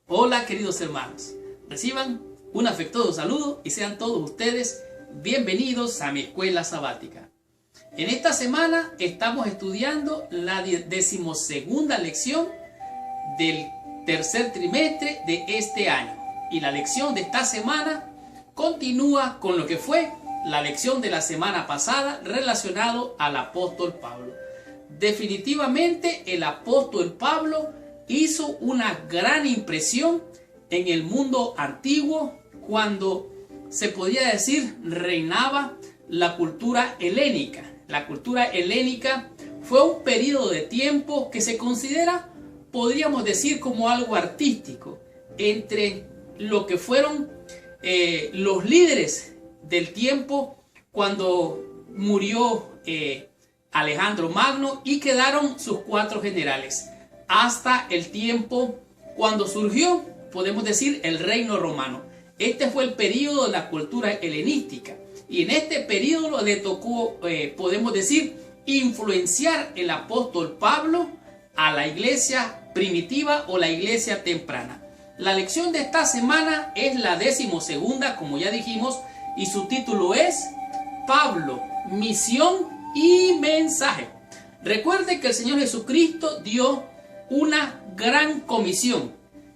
Hola queridos hermanos, reciban un afectuoso saludo y sean todos ustedes bienvenidos a mi escuela sabática. En esta semana estamos estudiando la 12ª lección del tercer trimestre de este año. Y la lección de esta semana continúa con lo que fue la lección de la semana pasada relacionado al apóstol Pablo. Definitivamente el apóstol Pablo hizo una gran impresión en el mundo antiguo cuando se podía decir reinaba la cultura helénica. La cultura helénica fue un periodo de tiempo que se considera, podríamos decir, como algo artístico entre lo que fueron los líderes del tiempo cuando murió Alejandro Magno y quedaron sus 4 generales hasta el tiempo cuando surgió, podemos decir, el reino romano. Este fue el periodo de la cultura helenística y en este periodo le tocó, podemos decir, influenciar el apóstol Pablo a la iglesia primitiva o la iglesia temprana. La lección de esta semana es la 12ª, como ya dijimos, y su título es Pablo, misión y mensaje. Recuerde que el Señor Jesucristo dio una gran comisión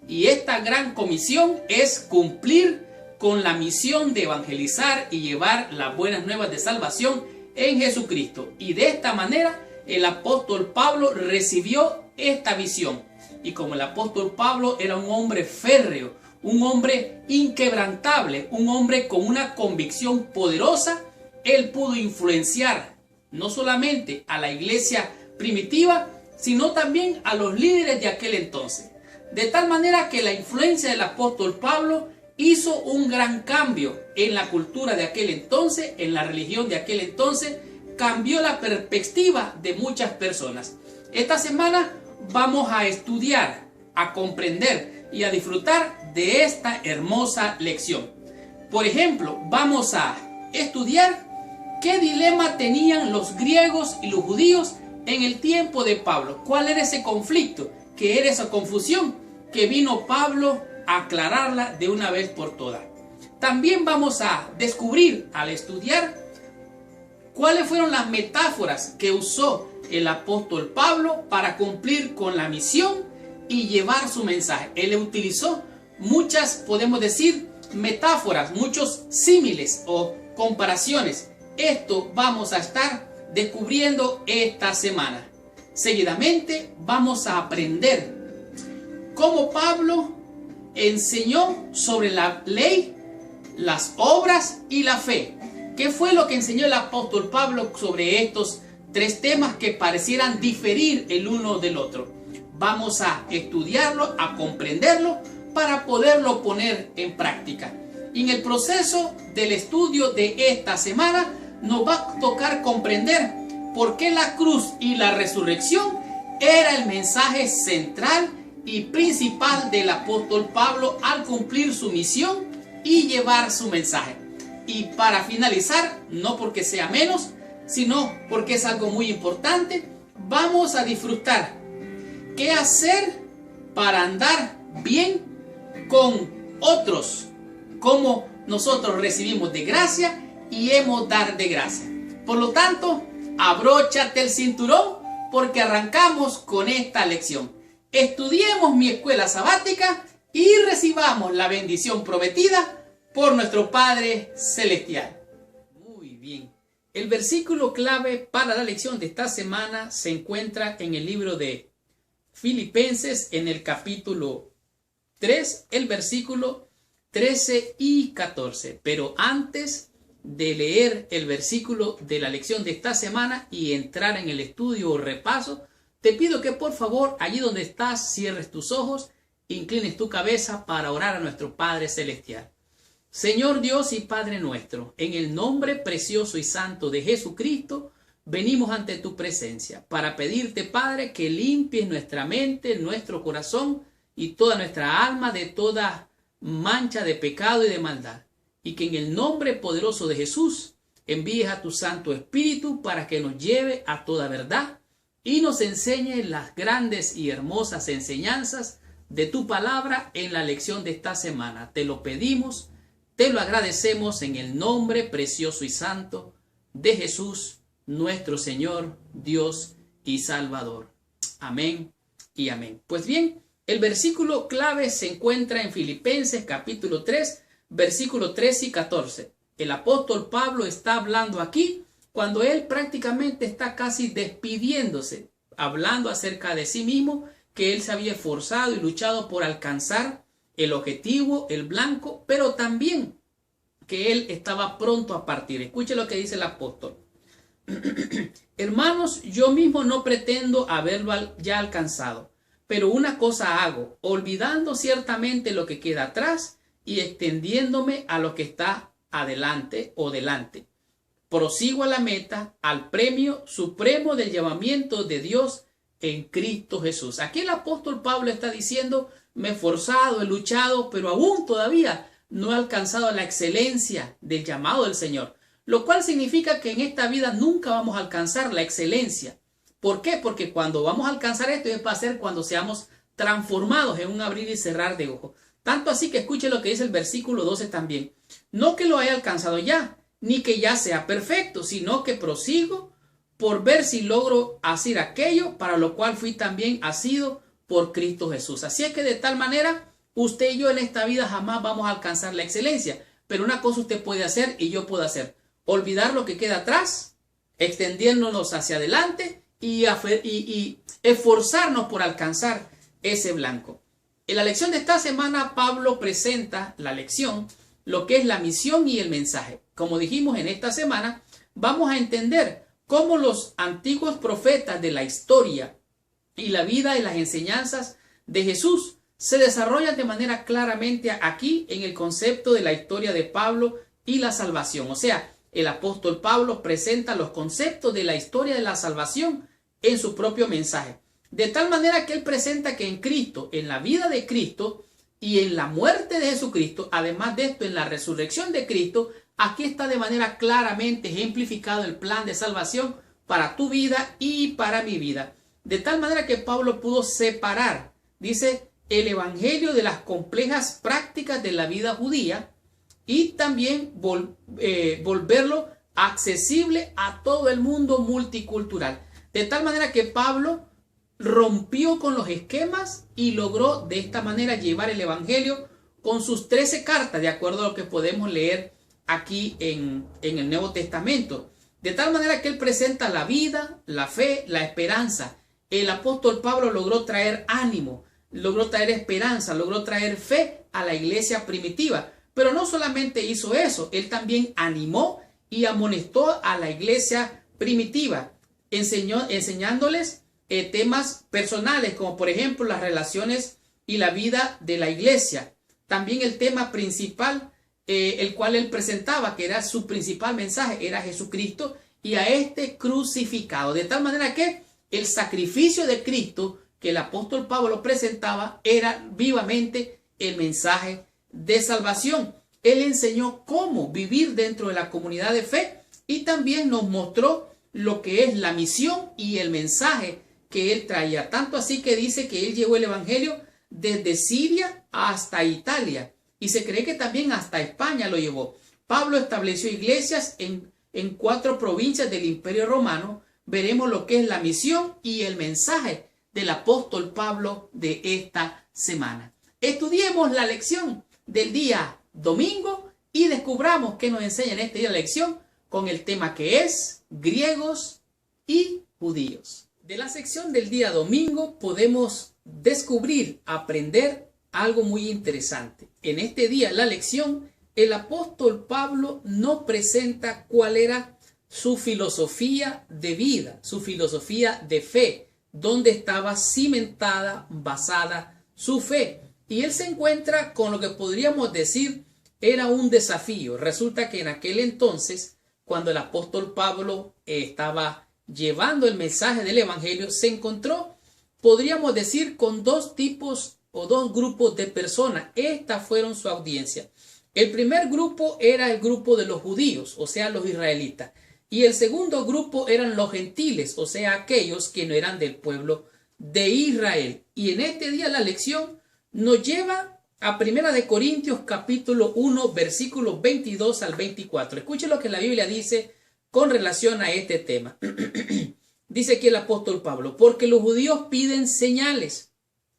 y esta gran comisión es cumplir con la misión de evangelizar y llevar las buenas nuevas de salvación en Jesucristo. Y de esta manera el apóstol Pablo recibió esta visión. Y como el apóstol Pablo era un hombre férreo, un hombre inquebrantable, un hombre con una convicción poderosa, él pudo influenciar no solamente a la iglesia primitiva, sino también a los líderes de aquel entonces. De tal manera que la influencia del apóstol Pablo hizo un gran cambio en la cultura de aquel entonces, en la religión de aquel entonces, cambió la perspectiva de muchas personas. Esta semana vamos a estudiar, a comprender y a disfrutar de esta hermosa lección. Por ejemplo, vamos a estudiar qué dilema tenían los griegos y los judíos en el tiempo de Pablo. ¿Cuál era ese conflicto? ¿Qué era esa confusión? Que vino Pablo a aclararla de una vez por todas. También vamos a descubrir al estudiar cuáles fueron las metáforas que usó el apóstol Pablo para cumplir con la misión y llevar su mensaje. Él utilizó muchas, podemos decir, metáforas, muchos símiles o comparaciones. Esto vamos a estar descubriendo esta semana. Seguidamente vamos a aprender cómo Pablo enseñó sobre la ley, las obras y la fe. ¿Qué fue lo que enseñó el apóstol Pablo sobre estos 3 temas que parecieran diferir el uno del otro? Vamos a estudiarlo, a comprenderlo para poderlo poner en práctica. Y en el proceso del estudio de esta semana nos va a tocar comprender por qué la cruz y la resurrección era el mensaje central y principal del apóstol Pablo al cumplir su misión y llevar su mensaje. Y para finalizar, no porque sea menos, sino porque es algo muy importante, vamos a disfrutar qué hacer para andar bien con otros, cómo nosotros recibimos de gracia y hemos dar de gracia. Por lo tanto, abróchate el cinturón porque arrancamos con esta lección. Estudiemos mi escuela sabática y recibamos la bendición prometida por nuestro Padre Celestial. Muy bien. El versículo clave para la lección de esta semana se encuentra en el libro de Filipenses en el capítulo 3, el versículo 13 y 14. Pero antes de leer el versículo de la lección de esta semana y entrar en el estudio o repaso, te pido que por favor, allí donde estás, cierres tus ojos, inclines tu cabeza para orar a nuestro Padre Celestial. Señor Dios y Padre nuestro, en el nombre precioso y santo de Jesucristo, venimos ante tu presencia para pedirte, Padre, que limpies nuestra mente, nuestro corazón y toda nuestra alma de toda mancha de pecado y de maldad. Y que en el nombre poderoso de Jesús envíes a tu Santo Espíritu para que nos lleve a toda verdad y nos enseñe las grandes y hermosas enseñanzas de tu palabra en la lección de esta semana. Te lo pedimos, te lo agradecemos en el nombre precioso y santo de Jesús, nuestro Señor, Dios y Salvador. Amén y amén. Pues bien, el versículo clave se encuentra en Filipenses capítulo 3, versículos 13 y 14. El apóstol Pablo está hablando aquí cuando él prácticamente está casi despidiéndose, hablando acerca de sí mismo, que él se había esforzado y luchado por alcanzar el objetivo, el blanco, pero también que él estaba pronto a partir. Escuche lo que dice el apóstol. Hermanos, yo mismo no pretendo haberlo ya alcanzado, pero una cosa hago, olvidando ciertamente lo que queda atrás y extendiéndome a lo que está adelante o delante. Prosigo a la meta, al premio supremo del llamamiento de Dios en Cristo Jesús. Aquí el apóstol Pablo está diciendo, me he esforzado, he luchado, pero aún todavía no he alcanzado la excelencia del llamado del Señor. Lo cual significa que en esta vida nunca vamos a alcanzar la excelencia. ¿Por qué? Porque cuando vamos a alcanzar esto va a ser cuando seamos transformados en un abrir y cerrar de ojos. Tanto así que escuche lo que dice el versículo 12 también. No que lo haya alcanzado ya, ni que ya sea perfecto, sino que prosigo por ver si logro hacer aquello para lo cual fui también asido por Cristo Jesús. Así es que de tal manera, usted y yo en esta vida jamás vamos a alcanzar la excelencia. Pero una cosa usted puede hacer y yo puedo hacer. Olvidar lo que queda atrás, extendiéndonos hacia adelante y esforzarnos por alcanzar ese blanco. En la lección de esta semana, Pablo presenta la lección, lo que es la misión y el mensaje. Como dijimos en esta semana, vamos a entender cómo los antiguos profetas de la historia y la vida y las enseñanzas de Jesús se desarrollan de manera claramente aquí en el concepto de la historia de Pablo y la salvación. O sea, el apóstol Pablo presenta los conceptos de la historia de la salvación en su propio mensaje. De tal manera que él presenta que en Cristo, en la vida de Cristo y en la muerte de Jesucristo, además de esto, en la resurrección de Cristo, aquí está de manera claramente ejemplificado el plan de salvación para tu vida y para mi vida. De tal manera que Pablo pudo separar, dice, el evangelio de las complejas prácticas de la vida judía y también volverlo accesible a todo el mundo multicultural. De tal manera que Pablo rompió con los esquemas y logró de esta manera llevar el evangelio con sus 13 cartas, de acuerdo a lo que podemos leer aquí en el Nuevo Testamento. De tal manera que él presenta la vida, la fe, la esperanza. El apóstol Pablo logró traer ánimo, logró traer esperanza, logró traer fe a la iglesia primitiva. Pero no solamente hizo eso, él también animó y amonestó a la iglesia primitiva, enseñándoles temas personales, como por ejemplo las relaciones y la vida de la iglesia. También el tema principal, el cual él presentaba, que era su principal mensaje, era Jesucristo y a este crucificado. De tal manera que el sacrificio de Cristo que el apóstol Pablo presentaba era vivamente el mensaje de salvación. Él enseñó cómo vivir dentro de la comunidad de fe y también nos mostró lo que es la misión y el mensaje que él traía. Tanto así que dice que él llevó el evangelio desde Siria hasta Italia y se cree que también hasta España lo llevó. Pablo estableció iglesias en 4 provincias del Imperio Romano. Veremos lo que es la misión y el mensaje del apóstol Pablo de esta semana. Estudiemos la lección del día domingo y descubramos qué nos enseña en este día la lección con el tema que es griegos y judíos. De la sección del día domingo podemos descubrir, aprender algo muy interesante. En este día, la lección, el apóstol Pablo no presenta cuál era su filosofía de vida, su filosofía de fe, donde estaba cimentada, basada su fe. Y él se encuentra con lo que podríamos decir era un desafío. Resulta que en aquel entonces, cuando el apóstol Pablo estaba llevando el mensaje del evangelio, se encontró, podríamos decir, con 2 tipos o 2 grupos de personas. Estas fueron su audiencia. El primer grupo era el grupo de los judíos, o sea, los israelitas. Y el segundo grupo eran los gentiles, o sea, aquellos que no eran del pueblo de Israel. Y en este día la lección nos lleva a Primera de Corintios capítulo 1 versículos 22 al 24. Escuchen lo que la Biblia dice con relación a este tema. Dice aquí el apóstol Pablo, porque los judíos piden señales.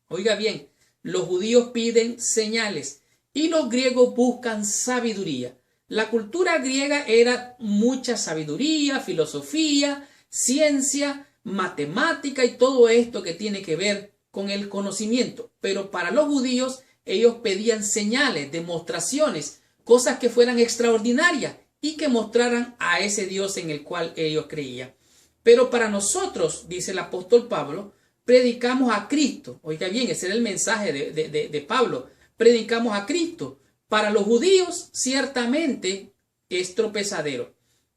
Oiga bien, los judíos piden señales y los griegos buscan sabiduría. La cultura griega era mucha sabiduría, filosofía, ciencia, matemática y todo esto que tiene que ver con el conocimiento. Pero para los judíos ellos pedían señales, demostraciones, cosas que fueran extraordinarias y que mostraran a ese Dios en el cual ellos creían. Pero para nosotros, dice el apóstol Pablo, predicamos a Cristo. Oiga bien, ese era el mensaje de Pablo. Predicamos a Cristo. Para los judíos, ciertamente es tropezadero.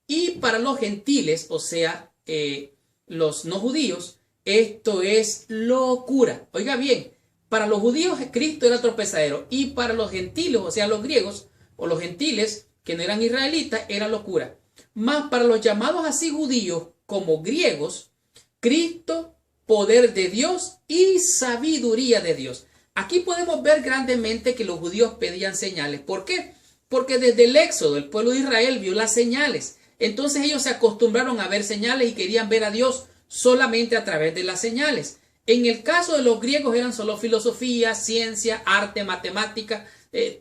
Y para los gentiles, o sea, los no judíos, esto es locura. Oiga bien, para los judíos Cristo era tropezadero. Y para los gentiles, o sea, los griegos o los gentiles, que no eran israelitas, era locura. Mas para los llamados así judíos como griegos, Cristo, poder de Dios y sabiduría de Dios. Aquí podemos ver grandemente que los judíos pedían señales. ¿Por qué? Porque desde el Éxodo el pueblo de Israel vio las señales. Entonces ellos se acostumbraron a ver señales y querían ver a Dios solamente a través de las señales. En el caso de los griegos eran solo filosofía, ciencia, arte, matemática,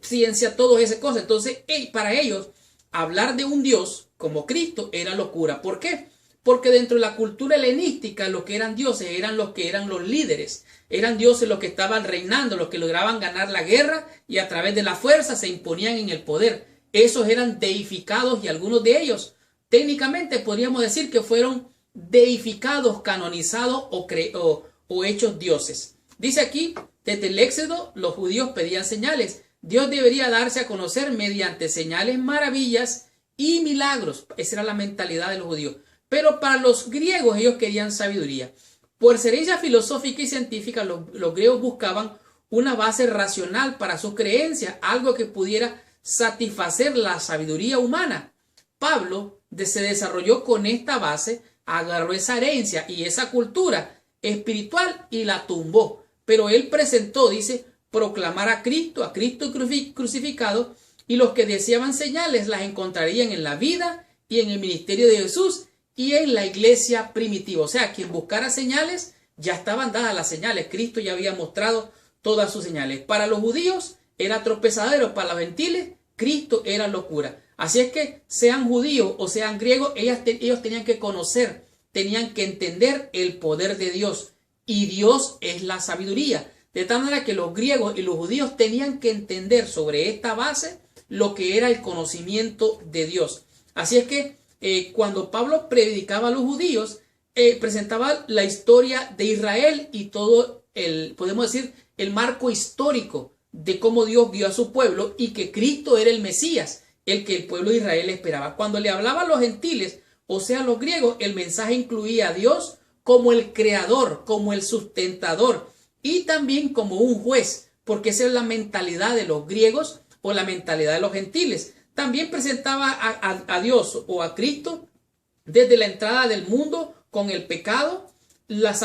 ciencia, todas esas cosas. Entonces para ellos hablar de un Dios como Cristo era locura. ¿Por qué? Porque dentro de la cultura helenística los que eran dioses eran los que eran los líderes. Eran dioses los que estaban reinando, los que lograban ganar la guerra y a través de la fuerza se imponían en el poder. Esos eran deificados y algunos de ellos técnicamente podríamos decir que fueron deificados, canonizados o hechos dioses. Dice aquí, desde el Éxodo los judíos pedían señales. Dios debería darse a conocer mediante señales, maravillas y milagros. Esa era la mentalidad de los judíos. Pero para los griegos ellos querían sabiduría. Por excelencia filosófica y científica, los griegos buscaban una base racional para sus creencias, algo que pudiera satisfacer la sabiduría humana. Pablo se desarrolló con esta base, agarró esa herencia y esa cultura espiritual y la tumbó. Pero él presentó, dice, proclamar a Cristo crucificado, y los que deseaban señales las encontrarían en la vida y en el ministerio de Jesús y en la iglesia primitiva. O sea, quien buscara señales, ya estaban dadas las señales. Cristo ya había mostrado todas sus señales. Para los judíos era tropezadero, para los gentiles Cristo era locura. Así es que sean judíos o sean griegos, ellos tenían que conocer, tenían que entender el poder de Dios. Y Dios es la sabiduría. De tal manera que los griegos y los judíos tenían que entender sobre esta base lo que era el conocimiento de Dios. Así es que cuando Pablo predicaba a los judíos, presentaba la historia de Israel y todo podemos decir, el marco histórico de cómo Dios vio a su pueblo y que Cristo era el Mesías, el que el pueblo de Israel esperaba. Cuando le hablaba a los gentiles, o sea, a los griegos, el mensaje incluía a Dios como el creador, como el sustentador y también como un juez, porque esa es la mentalidad de los griegos o la mentalidad de los gentiles. También presentaba a Dios o a Cristo desde la entrada del mundo con el pecado, la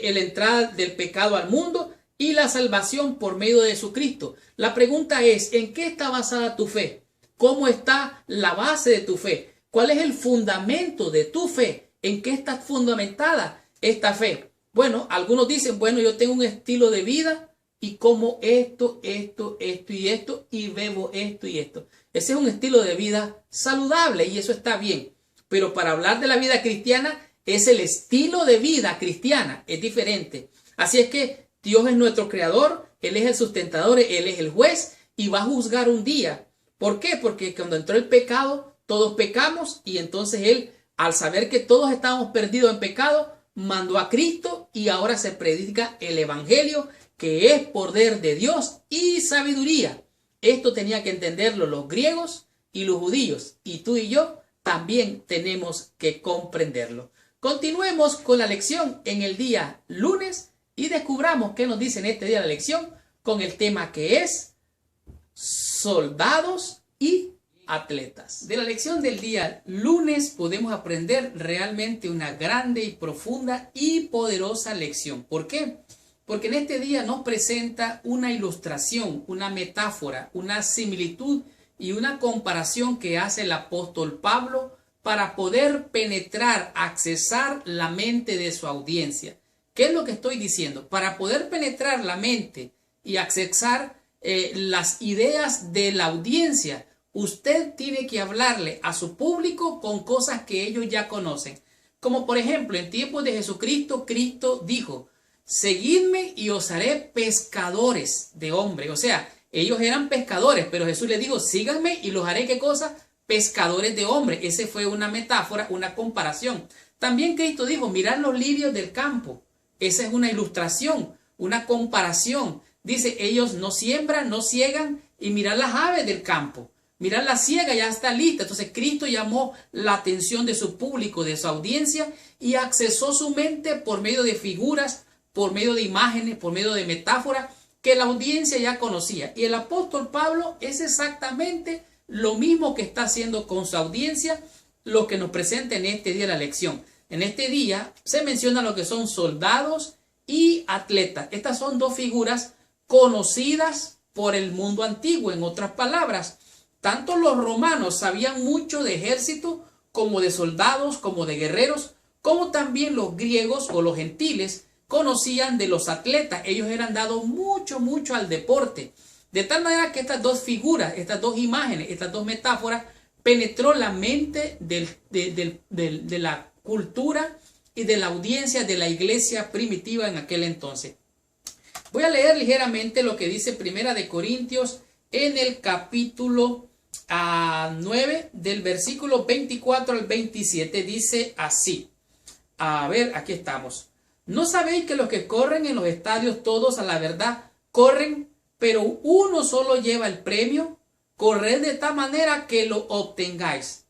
entrada del pecado al mundo y la salvación por medio de Jesucristo. La pregunta es, ¿en qué está basada tu fe? ¿Cómo está la base de tu fe? ¿Cuál es el fundamento de tu fe? ¿En qué está fundamentada esta fe? Bueno, algunos dicen, bueno, yo tengo un estilo de vida y como esto y bebo esto y esto. Ese es un estilo de vida saludable y eso está bien. Pero para hablar de la vida cristiana es el estilo de vida cristiana, es diferente. Así es que Dios es nuestro creador, Él es el sustentador, Él es el juez y va a juzgar un día. ¿Por qué? Porque cuando entró el pecado, todos pecamos y entonces Él, al saber que todos estábamos perdidos en pecado, mandó a Cristo y ahora se predica el Evangelio, que es poder de Dios y sabiduría. Esto tenía que entenderlo los griegos y los judíos, y tú y yo también tenemos que comprenderlo. Continuemos con la lección en el día lunes y descubramos qué nos dice en este día la lección con el tema que es soldados y atletas. De la lección del día lunes podemos aprender realmente una grande y profunda y poderosa lección. ¿Por qué? porque en este día nos presenta una ilustración, una metáfora, una similitud y una comparación que hace el apóstol Pablo para poder penetrar, accesar la mente de su audiencia. ¿Qué es lo que estoy diciendo? Para poder penetrar la mente y accesar las ideas de la audiencia, usted tiene que hablarle a su público con cosas que ellos ya conocen. Como por ejemplo, en tiempos de Jesucristo, Cristo dijo: seguidme y os haré pescadores de hombres. O sea, ellos eran pescadores, pero Jesús les dijo: síganme y los haré, ¿qué cosa? Pescadores de hombres. Esa fue una metáfora, una comparación. También Cristo dijo: mirad los lirios del campo. Esa es una ilustración, una comparación. Dice: ellos no siembran, no ciegan, y mirad las aves del campo. Mirad la siega, ya está lista. Entonces Cristo llamó la atención de su público, de su audiencia, y accesó su mente por medio de figuras, por medio de imágenes, por medio de metáforas que la audiencia ya conocía. Y el apóstol Pablo es exactamente lo mismo que está haciendo con su audiencia, lo que nos presenta en este día la lección. En este día se menciona lo que son soldados y atletas. Estas son dos figuras conocidas por el mundo antiguo. En otras palabras, tanto los romanos sabían mucho de ejército, como de soldados, como de guerreros, como también los griegos o los gentiles conocían de los atletas. Ellos eran dados mucho al deporte. De tal manera que estas dos figuras, estas dos imágenes, estas dos metáforas, penetró la mente de la cultura y de la audiencia de la iglesia primitiva en aquel entonces. Voy a leer ligeramente lo que dice Primera de Corintios en el capítulo 9, del versículo 24 al 27. Dice así. A ver, aquí estamos. ¿No sabéis que los que corren en los estadios todos a la verdad corren, pero uno solo lleva el premio? Corred de tal manera que lo obtengáis.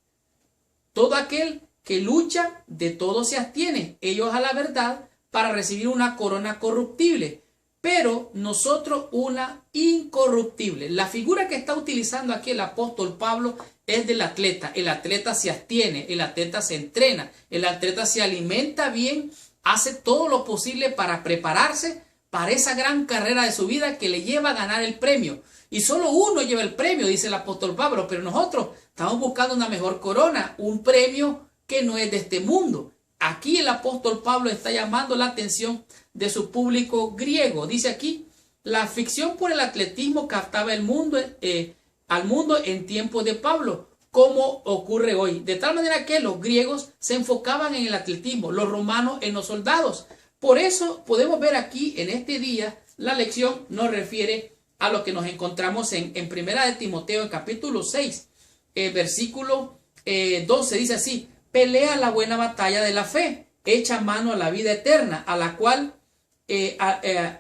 Todo aquel que lucha, de todo se abstiene, ellos a la verdad, para recibir una corona corruptible, pero nosotros una incorruptible. La figura que está utilizando aquí el apóstol Pablo es del atleta. El atleta se abstiene, el atleta se entrena, el atleta se alimenta bien, hace todo lo posible para prepararse para esa gran carrera de su vida que le lleva a ganar el premio. Y solo uno lleva el premio, dice el apóstol Pablo, pero nosotros estamos buscando una mejor corona, un premio que no es de este mundo. Aquí el apóstol Pablo está llamando la atención de su público griego. Dice aquí: la afición por el atletismo captaba al mundo en tiempos de Pablo, como ocurre hoy. De tal manera que los griegos se enfocaban en el atletismo, los romanos en los soldados. Por eso podemos ver aquí en este día, la lección nos refiere a lo que nos encontramos en Primera de Timoteo, en capítulo 6, versículo 12, dice así: pelea la buena batalla de la fe, echa mano a la vida eterna, a la cual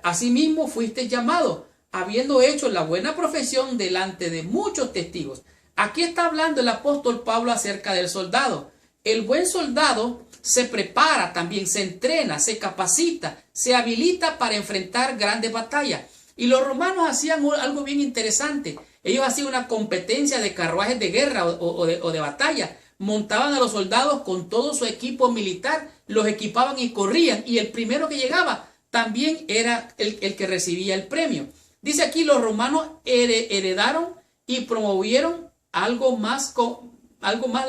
asimismo fuiste llamado, habiendo hecho la buena profesión delante de muchos testigos. Aquí está hablando el apóstol Pablo acerca del soldado. El buen soldado se prepara también, se entrena, se capacita, se habilita para enfrentar grandes batallas. Y los romanos hacían algo bien interesante. Ellos hacían una competencia de carruajes de guerra o de batalla. Montaban a los soldados con todo su equipo militar, los equipaban y corrían. Y el primero que llegaba también era el que recibía el premio. Dice aquí: los romanos heredaron y promovieron algo más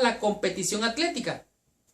la competición atlética.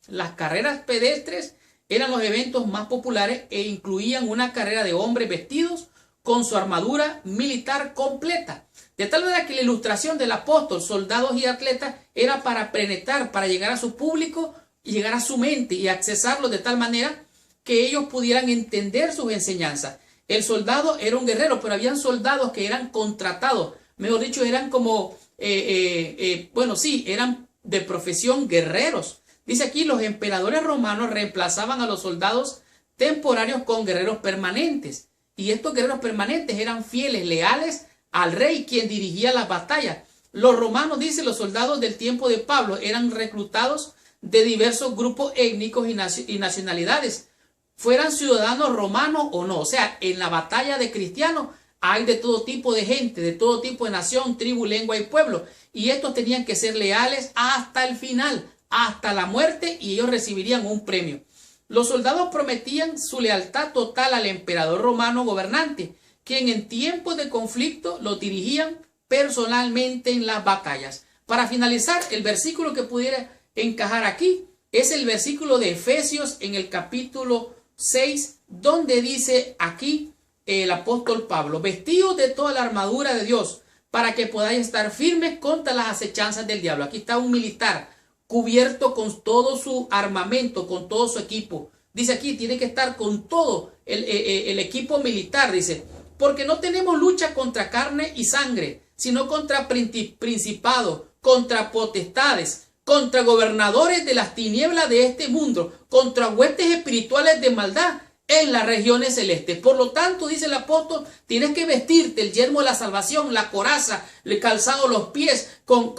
Las carreras pedestres eran los eventos más populares e incluían una carrera de hombres vestidos con su armadura militar completa. De tal manera que la ilustración del apóstol, soldados y atletas, era para penetrar, para llegar a su público, llegar a su mente y accesarlo de tal manera que ellos pudieran entender sus enseñanzas. El soldado era un guerrero, pero habían soldados que eran contratados. Mejor dicho, eran como, eran de profesión guerreros. Dice aquí: los emperadores romanos reemplazaban a los soldados temporarios con guerreros permanentes. Y estos guerreros permanentes eran fieles, leales al rey, quien dirigía las batallas. Los romanos, dice, los soldados del tiempo de Pablo eran reclutados de diversos grupos étnicos y nacionalidades, fueran ciudadanos romanos o no. O sea, en la batalla de cristianos hay de todo tipo de gente, de todo tipo de nación, tribu, lengua y pueblo. Y estos tenían que ser leales hasta el final, hasta la muerte, y ellos recibirían un premio. Los soldados prometían su lealtad total al emperador romano gobernante, quien en tiempos de conflicto lo dirigían personalmente en las batallas. Para finalizar, el versículo que pudiera encajar aquí es el versículo de Efesios en el capítulo 6, donde dice aquí el apóstol Pablo: vestidos de toda la armadura de Dios, para que podáis estar firmes contra las acechanzas del diablo. Aquí está un militar cubierto con todo su armamento, con todo su equipo. Dice aquí, tiene que estar con todo el equipo militar, dice, porque no tenemos lucha contra carne y sangre, sino contra principados, contra potestades, contra gobernadores de las tinieblas de este mundo, contra huestes espirituales de maldad en las regiones celestes. Por lo tanto, dice el apóstol, tienes que vestirte el yelmo de la salvación, la coraza, el calzado los pies, con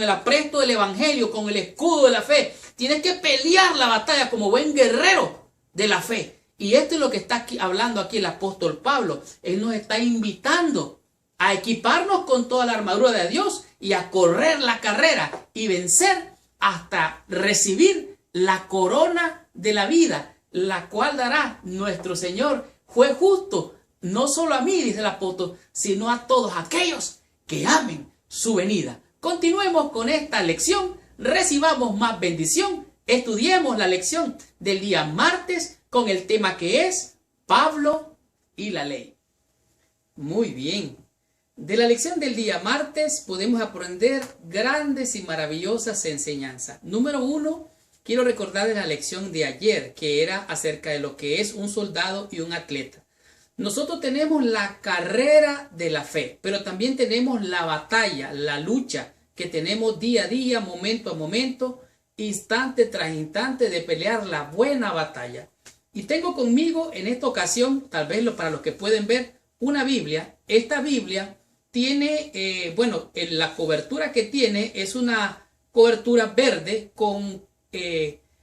el apresto del evangelio, con el escudo de la fe. Tienes que pelear la batalla como buen guerrero de la fe. Y esto es lo que está hablando aquí el apóstol Pablo. Él nos está invitando a equiparnos con toda la armadura de Dios y a correr la carrera y vencer hasta recibir la corona de la vida, la cual dará nuestro Señor, juez justo, no solo a mí, dice el apóstol, sino a todos aquellos que amen su venida. Continuemos con esta lección, recibamos más bendición, estudiemos la lección del día martes con el tema que es Pablo y la ley. Muy bien. De la lección del día martes podemos aprender grandes y maravillosas enseñanzas. Número 1, quiero recordar de la lección de ayer, que era acerca de lo que es un soldado y un atleta. Nosotros tenemos la carrera de la fe, pero también tenemos la batalla, la lucha que tenemos día a día, momento a momento, instante tras instante de pelear la buena batalla. Y tengo conmigo en esta ocasión, tal vez para los que pueden ver, una Biblia. Esta Biblia tiene, la cobertura que tiene es una cobertura verde con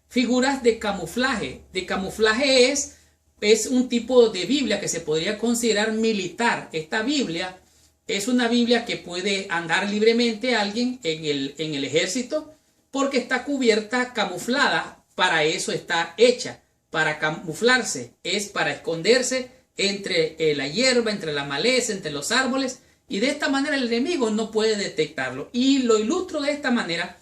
figuras de camuflaje. De camuflaje es un tipo de Biblia que se podría considerar militar. Esta Biblia es una Biblia que puede andar libremente alguien en el ejército porque está cubierta, camuflada. Para eso está hecha, para camuflarse, es para esconderse entre la hierba, entre la maleza, entre los árboles, y de esta manera el enemigo no puede detectarlo. Y lo ilustro de esta manera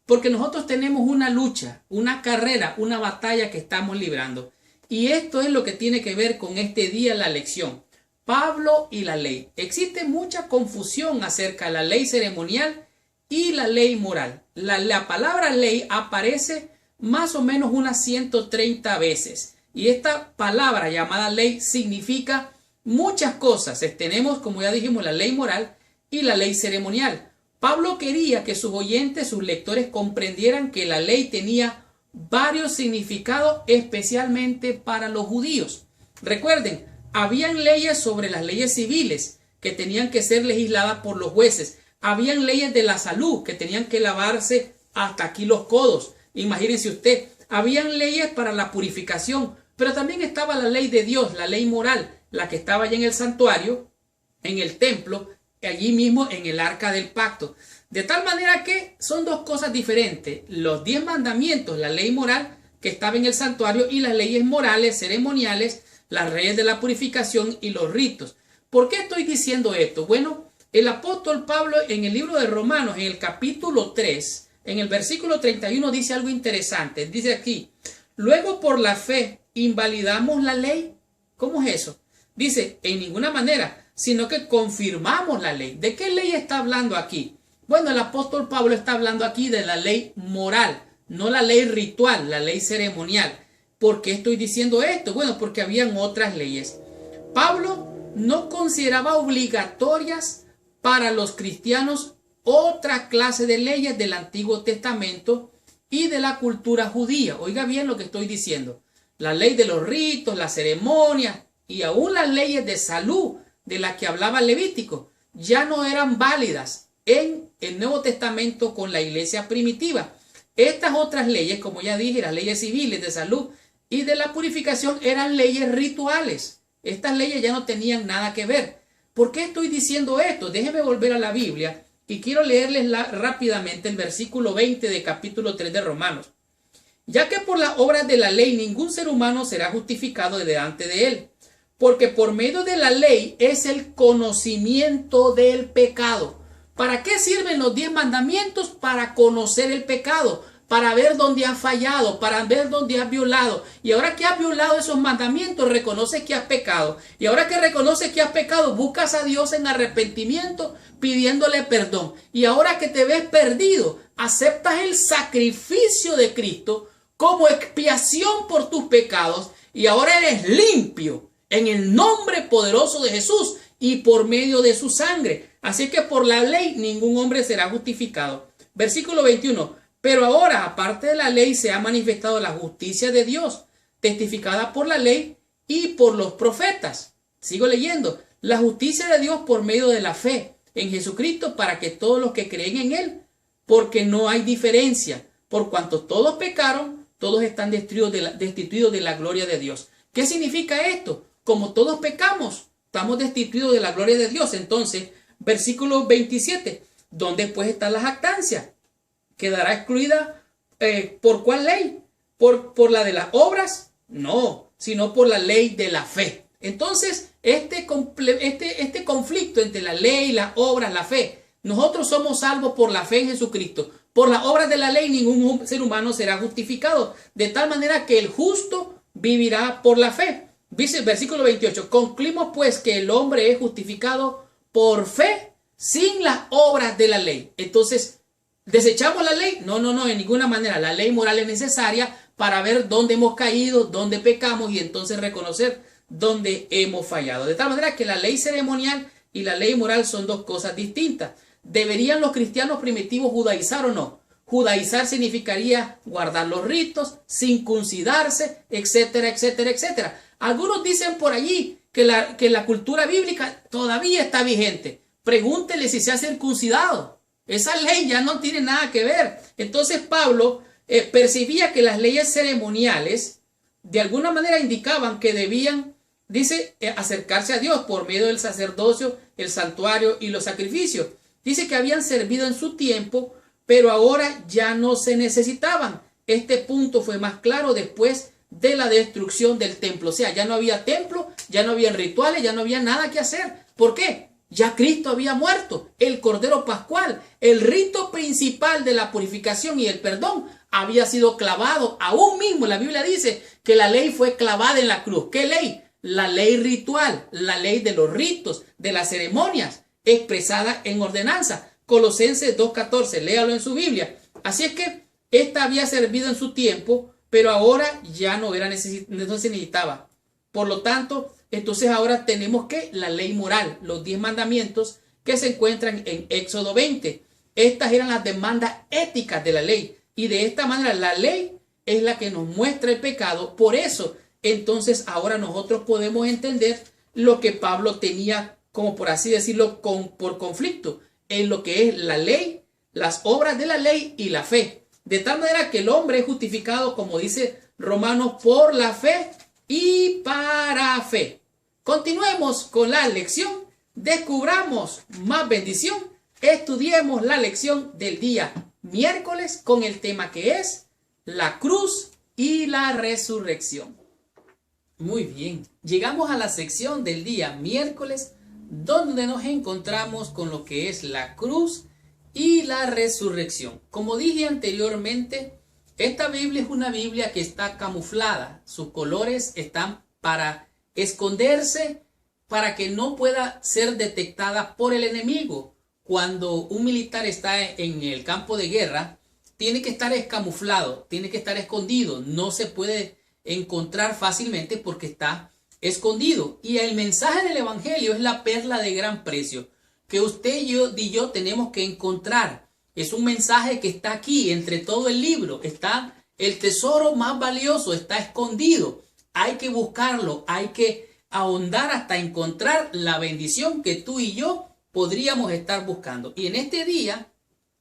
porque nosotros tenemos una lucha, una carrera, una batalla que estamos librando. Y esto es lo que tiene que ver con este día la lección. Pablo y la ley. Existe mucha confusión acerca de la ley ceremonial y la ley moral. La palabra ley aparece más o menos unas 130 veces. Y esta palabra llamada ley significa muchas cosas. Tenemos, como ya dijimos, la ley moral y la ley ceremonial. Pablo quería que sus oyentes, sus lectores, comprendieran que la ley tenía varios significados, especialmente para los judíos. Recuerden, habían leyes sobre las leyes civiles que tenían que ser legisladas por los jueces. Habían leyes de la salud que tenían que lavarse hasta aquí los codos. Imagínense usted, habían leyes para la purificación, pero también estaba la ley de Dios, la ley moral, la que estaba allá en el santuario, en el templo, allí mismo en el arca del pacto. De tal manera que son dos cosas diferentes. Los 10 mandamientos, la ley moral que estaba en el santuario, y las leyes morales, ceremoniales, las leyes de la purificación y los ritos. ¿Por qué estoy diciendo esto? Bueno, el apóstol Pablo en el libro de Romanos, en el capítulo 3, en el versículo 31 dice algo interesante. Dice aquí: luego por la fe invalidamos la ley. ¿Cómo es eso? Dice, en ninguna manera, sino que confirmamos la ley. ¿De qué ley está hablando aquí? Bueno, el apóstol Pablo está hablando aquí de la ley moral, no la ley ritual, la ley ceremonial. ¿Por qué estoy diciendo esto? Bueno, porque habían otras leyes. Pablo no consideraba obligatorias para los cristianos otra clase de leyes del Antiguo Testamento y de la cultura judía. Oiga bien lo que estoy diciendo. La ley de los ritos, las ceremonias y aún las leyes de salud de las que hablaba Levítico ya no eran válidas en el Nuevo Testamento con la iglesia primitiva. Estas otras leyes, como ya dije, las leyes civiles de salud y de la purificación eran leyes rituales. Estas leyes ya no tenían nada que ver. ¿Por qué estoy diciendo esto? Déjenme volver a la Biblia y quiero leerles rápidamente el versículo 20 de capítulo 3 de Romanos. ya que por las obras de la ley ningún ser humano será justificado delante de él, porque por medio de la ley es el conocimiento del pecado. ¿Para qué sirven los 10 mandamientos? Para conocer el pecado, para ver dónde has fallado, para ver dónde has violado. Y ahora que has violado esos mandamientos, reconoces que has pecado. Y ahora que reconoces que has pecado, buscas a Dios en arrepentimiento, pidiéndole perdón. Y ahora que te ves perdido, aceptas el sacrificio de Cristo como expiación por tus pecados. Y ahora eres limpio en el nombre poderoso de Jesús y por medio de su sangre. Así que por la ley ningún hombre será justificado. Versículo 21. Pero ahora, aparte de la ley, se ha manifestado la justicia de Dios, testificada por la ley y por los profetas. Sigo leyendo. La justicia de Dios por medio de la fe en Jesucristo para que todos los que creen en Él, porque no hay diferencia, por cuanto todos pecaron, todos están destituidos de la gloria de Dios. ¿Qué significa esto? Como todos pecamos, estamos destituidos de la gloria de Dios. Entonces, versículo 27, ¿dónde pues está la jactancia? ¿Quedará excluida por cuál ley? ¿Por la de las obras? No, sino por la ley de la fe. Entonces, este conflicto entre la ley, las obras, la fe, nosotros somos salvos por la fe en Jesucristo. Por las obras de la ley ningún ser humano será justificado, de tal manera que el justo vivirá por la fe. Dice versículo 28, concluimos pues que el hombre es justificado por fe sin las obras de la ley. Entonces, ¿desechamos la ley? No, en ninguna manera. La ley moral es necesaria para ver dónde hemos caído, dónde pecamos y entonces reconocer dónde hemos fallado. De tal manera que la ley ceremonial y la ley moral son dos cosas distintas. ¿Deberían los cristianos primitivos judaizar o no? Judaizar significaría guardar los ritos, circuncidarse, etcétera, etcétera, etcétera. Algunos dicen por allí que la cultura bíblica todavía está vigente. Pregúntele si se ha circuncidado. Esa ley ya no tiene nada que ver. Entonces Pablo percibía que las leyes ceremoniales de alguna manera indicaban que debían, dice, acercarse a Dios por medio del sacerdocio, el santuario y los sacrificios. Dice que habían servido en su tiempo, pero ahora ya no se necesitaban. Este punto fue más claro después de la destrucción del templo. O sea, ya no había templo, ya no había rituales, ya no había nada que hacer. ¿Por qué? Ya Cristo había muerto, el Cordero Pascual, el rito principal de la purificación y el perdón había sido clavado. Aún mismo la Biblia dice que la ley fue clavada en la cruz. ¿Qué ley? La ley ritual, la ley de los ritos, de las ceremonias, expresada en ordenanza. Colosenses 2:14, léalo en su Biblia. Así es que esta había servido en su tiempo, pero ahora ya no se necesitaba. Por lo tanto, entonces ahora tenemos que la ley moral, los 10 mandamientos que se encuentran en Éxodo 20. Estas eran las demandas éticas de la ley. Y de esta manera la ley es la que nos muestra el pecado. Por eso, entonces ahora nosotros podemos entender lo que Pablo tenía, como por así decirlo, por conflicto, en lo que es la ley, las obras de la ley y la fe. De tal manera que el hombre es justificado, como dice Romanos, por la fe y para fe. Continuemos con la lección, descubramos más bendición, estudiemos la lección del día miércoles con el tema que es la cruz y la resurrección. Muy bien, llegamos a la sección del día miércoles donde nos encontramos con lo que es la cruz y la resurrección. Como dije anteriormente, esta Biblia es una Biblia que está camuflada. Sus colores están para esconderse, para que no pueda ser detectada por el enemigo. Cuando un militar está en el campo de guerra, tiene que estar camuflado, tiene que estar escondido. No se puede encontrar fácilmente porque está escondido. Y el mensaje del Evangelio es la perla de gran precio que usted y yo tenemos que encontrar. Es un mensaje que está aquí entre todo el libro. Está el tesoro más valioso, está escondido. Hay que buscarlo, hay que ahondar hasta encontrar la bendición que tú y yo podríamos estar buscando. Y en este día,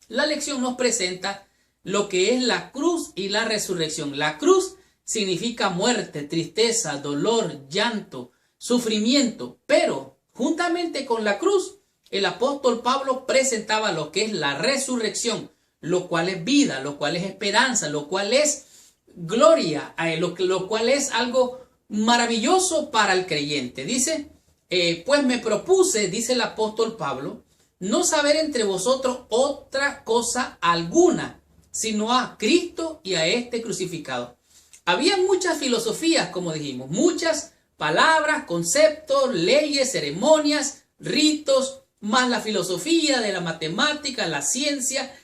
la lección nos presenta lo que es la cruz y la resurrección. La cruz significa muerte, tristeza, dolor, llanto, sufrimiento. Pero juntamente con la cruz, el apóstol Pablo presentaba lo que es la resurrección, lo cual es vida, lo cual es esperanza, lo cual es gloria a él, lo cual es algo maravilloso para el creyente. Dice, pues me propuse, dice el apóstol Pablo, no saber entre vosotros otra cosa alguna, sino a Cristo y a este crucificado. Había muchas filosofías, como dijimos, muchas palabras, conceptos, leyes, ceremonias, ritos, más la filosofía de la matemática, la ciencia,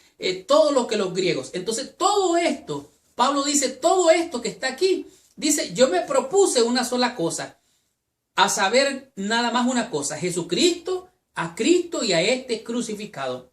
todo lo que los griegos. Entonces todo esto, Pablo dice, todo esto que está aquí, dice, yo me propuse una sola cosa, a saber nada más una cosa, Jesucristo, a Cristo y a este crucificado.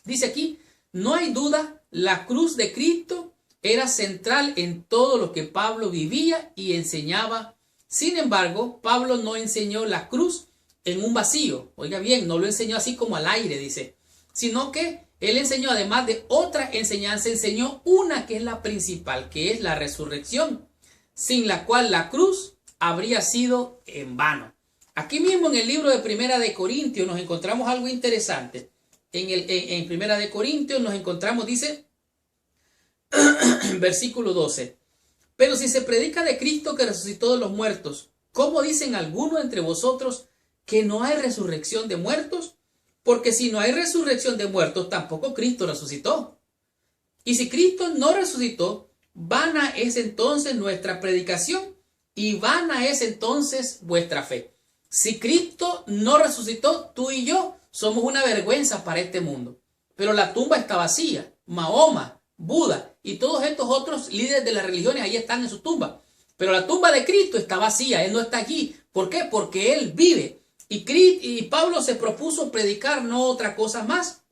Dice aquí, no hay duda, la cruz de Cristo era central en todo lo que Pablo vivía y enseñaba. Sin embargo, Pablo no enseñó la cruz en un vacío. Oiga bien, no lo enseñó así como al aire, dice, sino que él enseñó, además de otra enseñanza, enseñó una que es la principal, que es la resurrección, sin la cual la cruz habría sido en vano. Aquí mismo en el libro de Primera de Corintios nos encontramos algo interesante. En Primera de Corintios nos encontramos, dice, versículo 12, pero si se predica de Cristo que resucitó de los muertos, ¿cómo dicen algunos entre vosotros que no hay resurrección de muertos? Porque si no hay resurrección de muertos, tampoco Cristo resucitó. Y si Cristo no resucitó, vana es entonces nuestra predicación y vana es entonces vuestra fe. Si Cristo no resucitó, tú y yo somos una vergüenza para este mundo. Pero la tumba está vacía. Mahoma, Buda y todos estos otros líderes de las religiones ahí están en su tumba. Pero la tumba de Cristo está vacía, Él no está allí. ¿Por qué? Porque Él vive. Y Pablo se propuso predicar no otra cosa más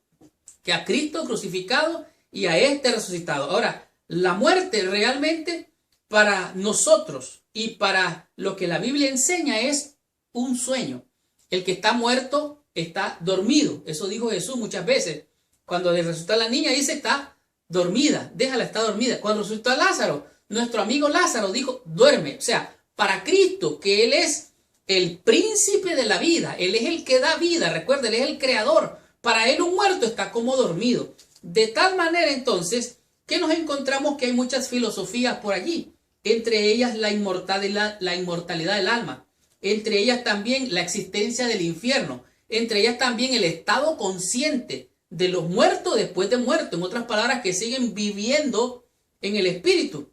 que a Cristo crucificado y a este resucitado. Ahora, la muerte realmente para nosotros y para lo que la Biblia enseña es un sueño. El que está muerto está dormido. Eso dijo Jesús muchas veces. Cuando le resucitó a la niña, dice está dormida, déjala, está dormida. Cuando resucitó a Lázaro, nuestro amigo Lázaro dijo duerme. O sea, para Cristo, que Él es el príncipe de la vida, Él es el que da vida, recuerda, Él es el creador. Para Él un muerto está como dormido. De tal manera entonces que nos encontramos que hay muchas filosofías por allí, entre ellas la inmortalidad del alma, entre ellas también la existencia del infierno, entre ellas también el estado consciente de los muertos después de muerto, en otras palabras, que siguen viviendo en el espíritu.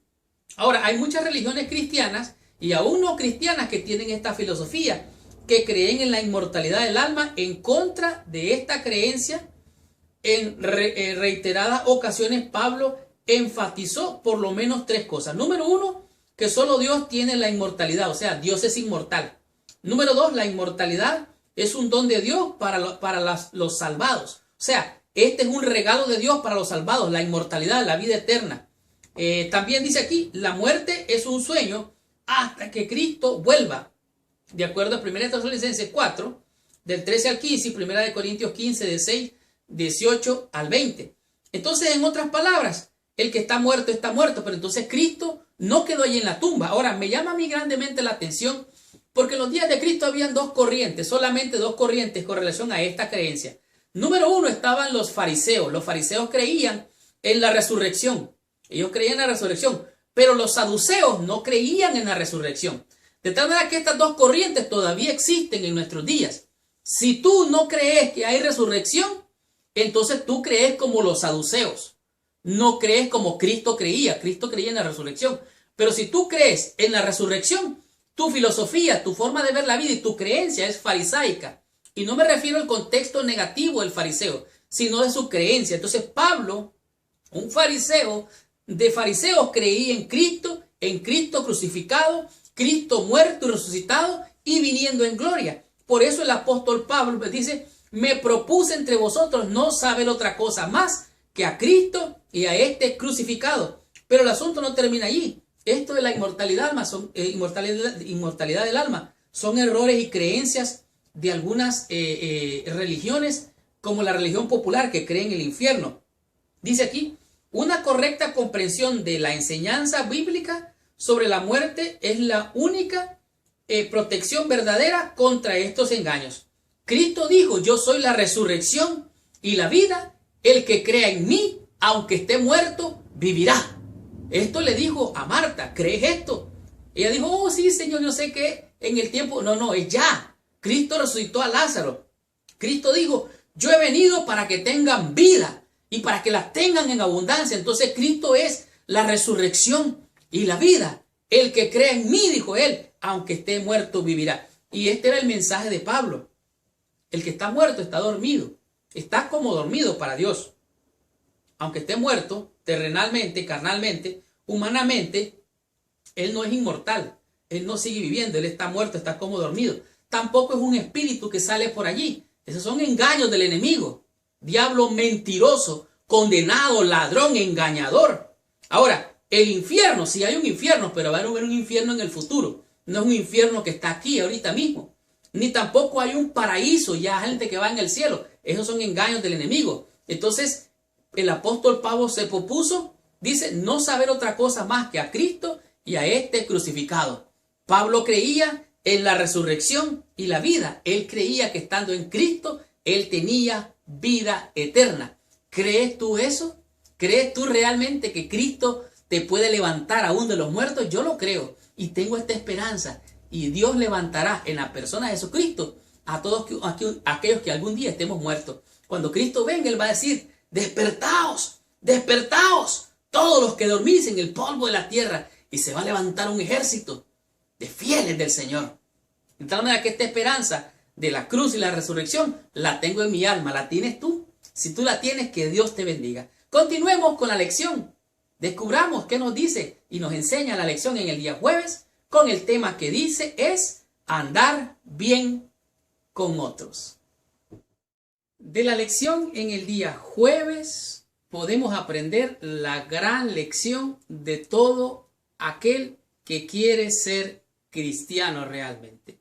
Ahora, hay muchas religiones cristianas y aún no cristianas que tienen esta filosofía, que creen en la inmortalidad del alma. En contra de esta creencia, en reiteradas ocasiones Pablo enfatizó por lo menos tres cosas. Número uno, que solo Dios tiene la inmortalidad, o sea, Dios es inmortal. Número dos, la inmortalidad es un don de Dios para los salvados. O sea, este es un regalo de Dios para los salvados, la inmortalidad, la vida eterna. También dice aquí, la muerte es un sueño hasta que Cristo vuelva. De acuerdo a 1 Tesalonicenses 4, del 13 al 15, y 1 Corintios 15, de 6, 18 al 20. Entonces, en otras palabras, el que está muerto, pero entonces Cristo no quedó allí en la tumba. Ahora, me llama a mí grandemente la atención, porque en los días de Cristo habían dos corrientes, solamente dos corrientes con relación a esta creencia. Número uno, estaban los fariseos. Los fariseos creían en la resurrección. Ellos creían en la resurrección, pero los saduceos no creían en la resurrección. De tal manera que estas dos corrientes todavía existen en nuestros días. Si tú no crees que hay resurrección, entonces tú crees como los saduceos. No crees como Cristo creía. Cristo creía en la resurrección. Pero si tú crees en la resurrección, tu filosofía, tu forma de ver la vida y tu creencia es farisaica. Y no me refiero al contexto negativo del fariseo, sino de su creencia. Entonces Pablo, un fariseo de fariseos, creía en Cristo crucificado, Cristo muerto y resucitado y viniendo en gloria. Por eso el apóstol Pablo dice, me propuse entre vosotros no saber otra cosa más que a Cristo y a este crucificado. Pero el asunto no termina allí. Esto de la inmortalidad del alma son errores y creencias de algunas religiones, como la religión popular, que cree en el infierno. Dice aquí, una correcta comprensión de la enseñanza bíblica sobre la muerte es la única protección verdadera contra estos engaños. Cristo dijo, yo soy la resurrección y la vida, el que crea en mí, aunque esté muerto, vivirá. Esto le dijo a Marta, ¿crees esto? Ella dijo, oh sí, Señor, yo sé que en el tiempo, no, es ya. Cristo resucitó a Lázaro. Cristo dijo, yo he venido para que tengan vida y para que la tengan en abundancia. Entonces Cristo es la resurrección y la vida. El que cree en mí, dijo él, aunque esté muerto, vivirá. Y este era el mensaje de Pablo. El que está muerto está dormido. Está como dormido para Dios. Aunque esté muerto, terrenalmente, carnalmente, humanamente, él no es inmortal. Él no sigue viviendo. Él está muerto, está como dormido. Tampoco es un espíritu que sale por allí. Esos son engaños del enemigo. Diablo mentiroso, condenado, ladrón, engañador. Ahora, el infierno, sí hay un infierno, pero va a haber un infierno en el futuro. No es un infierno que está aquí ahorita mismo. Ni tampoco hay un paraíso, ya gente que va en el cielo. Esos son engaños del enemigo. Entonces, el apóstol Pablo se propuso, dice, no saber otra cosa más que a Cristo y a este crucificado. Pablo creía en la resurrección y la vida. Él creía que estando en Cristo, él tenía vida eterna. ¿Crees tú eso? ¿Crees tú realmente que Cristo te puede levantar aún de los muertos? Yo lo creo y tengo esta esperanza. Y Dios levantará en la persona de Jesucristo a todos aquellos que algún día estemos muertos. Cuando Cristo venga, Él va a decir, despertaos, despertaos, todos los que dormís en el polvo de la tierra. Y se va a levantar un ejército de fieles del Señor. De tal manera que esta esperanza de la cruz y la resurrección la tengo en mi alma. ¿La tienes tú? Si tú la tienes, que Dios te bendiga. Continuemos con la lección. Descubramos qué nos dice y nos enseña la lección en el día jueves con el tema que dice es andar bien con otros. De la lección en el día jueves podemos aprender la gran lección de todo aquel que quiere ser cristiano realmente.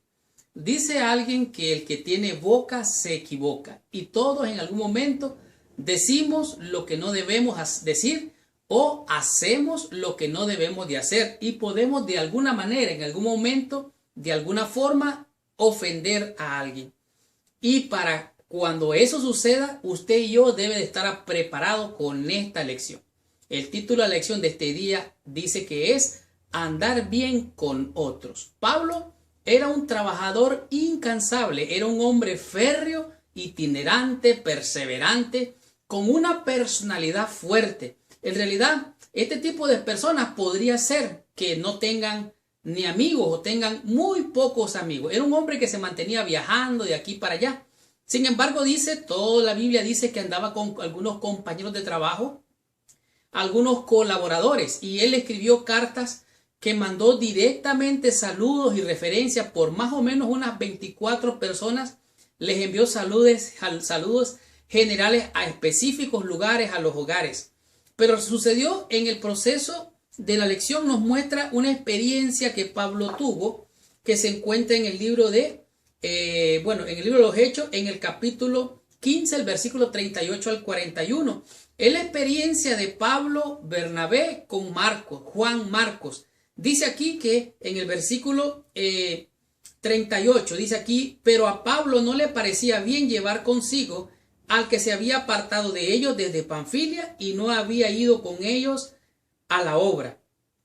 Dice alguien que el que tiene boca se equivoca y todos en algún momento decimos lo que no debemos decir o hacemos lo que no debemos de hacer y podemos de alguna manera, en algún momento, de alguna forma, ofender a alguien. Y para cuando eso suceda, usted y yo debe de estar preparados con esta lección. El título de la lección de este día dice que es andar bien con otros. Pablo era un trabajador incansable, era un hombre férreo, itinerante, perseverante, con una personalidad fuerte. En realidad, este tipo de personas podría ser que no tengan ni amigos o tengan muy pocos amigos. Era un hombre que se mantenía viajando de aquí para allá. Sin embargo, toda la Biblia dice que andaba con algunos compañeros de trabajo, algunos colaboradores, y él escribió cartas que mandó directamente saludos y referencias por más o menos unas 24 personas. Les envió saludos generales a específicos lugares, a los hogares. Pero sucedió en el proceso de la lección, nos muestra una experiencia que Pablo tuvo, que se encuentra en el libro de, en el libro de los Hechos, en el capítulo 15, el versículo 38 al 41. Es la experiencia de Pablo, Bernabé con Marcos, Juan Marcos. Dice aquí que en el versículo 38, dice aquí, pero a Pablo no le parecía bien llevar consigo al que se había apartado de ellos desde Panfilia y no había ido con ellos a la obra.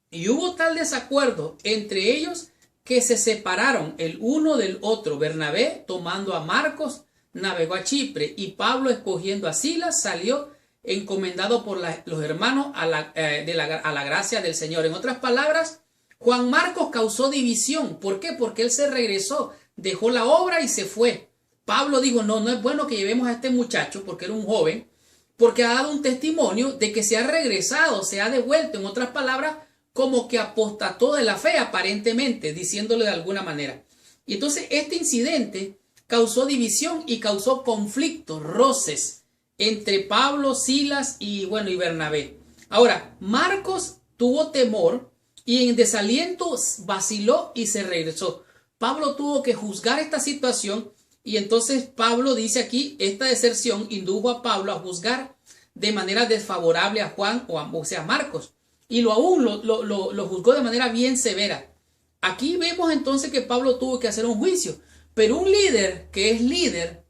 Y hubo tal desacuerdo entre ellos que se separaron el uno del otro. Bernabé, tomando a Marcos, navegó a Chipre y Pablo, escogiendo a Silas, salió encomendado por los hermanos a la gracia del Señor. En otras palabras, Juan Marcos causó división. ¿Por qué? Porque él se regresó, dejó la obra y se fue. Pablo dijo, no es bueno que llevemos a este muchacho, porque era un joven, porque ha dado un testimonio de que se ha regresado, se ha devuelto, en otras palabras, como que apostató de la fe aparentemente, diciéndole de alguna manera. Y entonces este incidente causó división y causó conflictos, roces entre Pablo, Silas y Bernabé. Ahora, Marcos tuvo temor y en desaliento vaciló y se regresó. Pablo tuvo que juzgar esta situación. Y entonces Pablo dice aquí, esta deserción indujo a Pablo a juzgar de manera desfavorable a Juan o sea, a Marcos. Y lo juzgó de manera bien severa. Aquí vemos entonces que Pablo tuvo que hacer un juicio. Pero un líder que es líder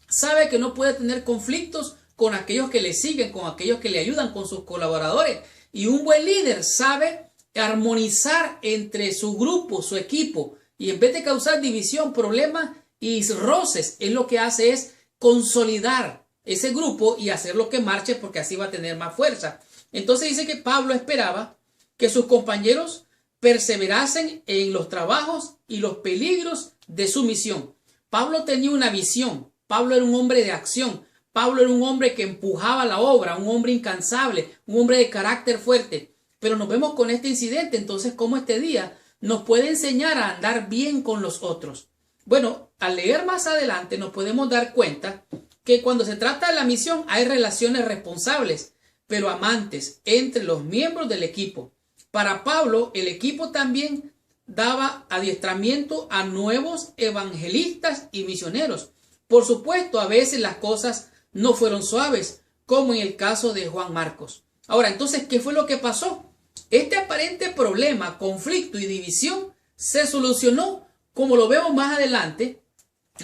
sabe que no puede tener conflictos con aquellos que le siguen, con aquellos que le ayudan, con sus colaboradores. Y un buen líder sabe armonizar entre su grupo, su equipo, y en vez de causar división, problemas y roces, él lo que hace es consolidar ese grupo y hacerlo que marche, porque así va a tener más fuerza. Entonces dice que Pablo esperaba que sus compañeros perseverasen en los trabajos y los peligros de su misión. Pablo tenía una visión. Pablo era un hombre de acción. Pablo era un hombre que empujaba la obra, un hombre incansable, un hombre de carácter fuerte. Pero nos vemos con este incidente. Entonces, ¿cómo este día nos puede enseñar a andar bien con los otros? Bueno, al leer más adelante nos podemos dar cuenta que cuando se trata de la misión hay relaciones responsables, pero amantes entre los miembros del equipo. Para Pablo, el equipo también daba adiestramiento a nuevos evangelistas y misioneros. Por supuesto, a veces las cosas no fueron suaves, como en el caso de Juan Marcos. Ahora, entonces, ¿qué fue lo que pasó? Este aparente problema, conflicto y división se solucionó, como lo vemos más adelante.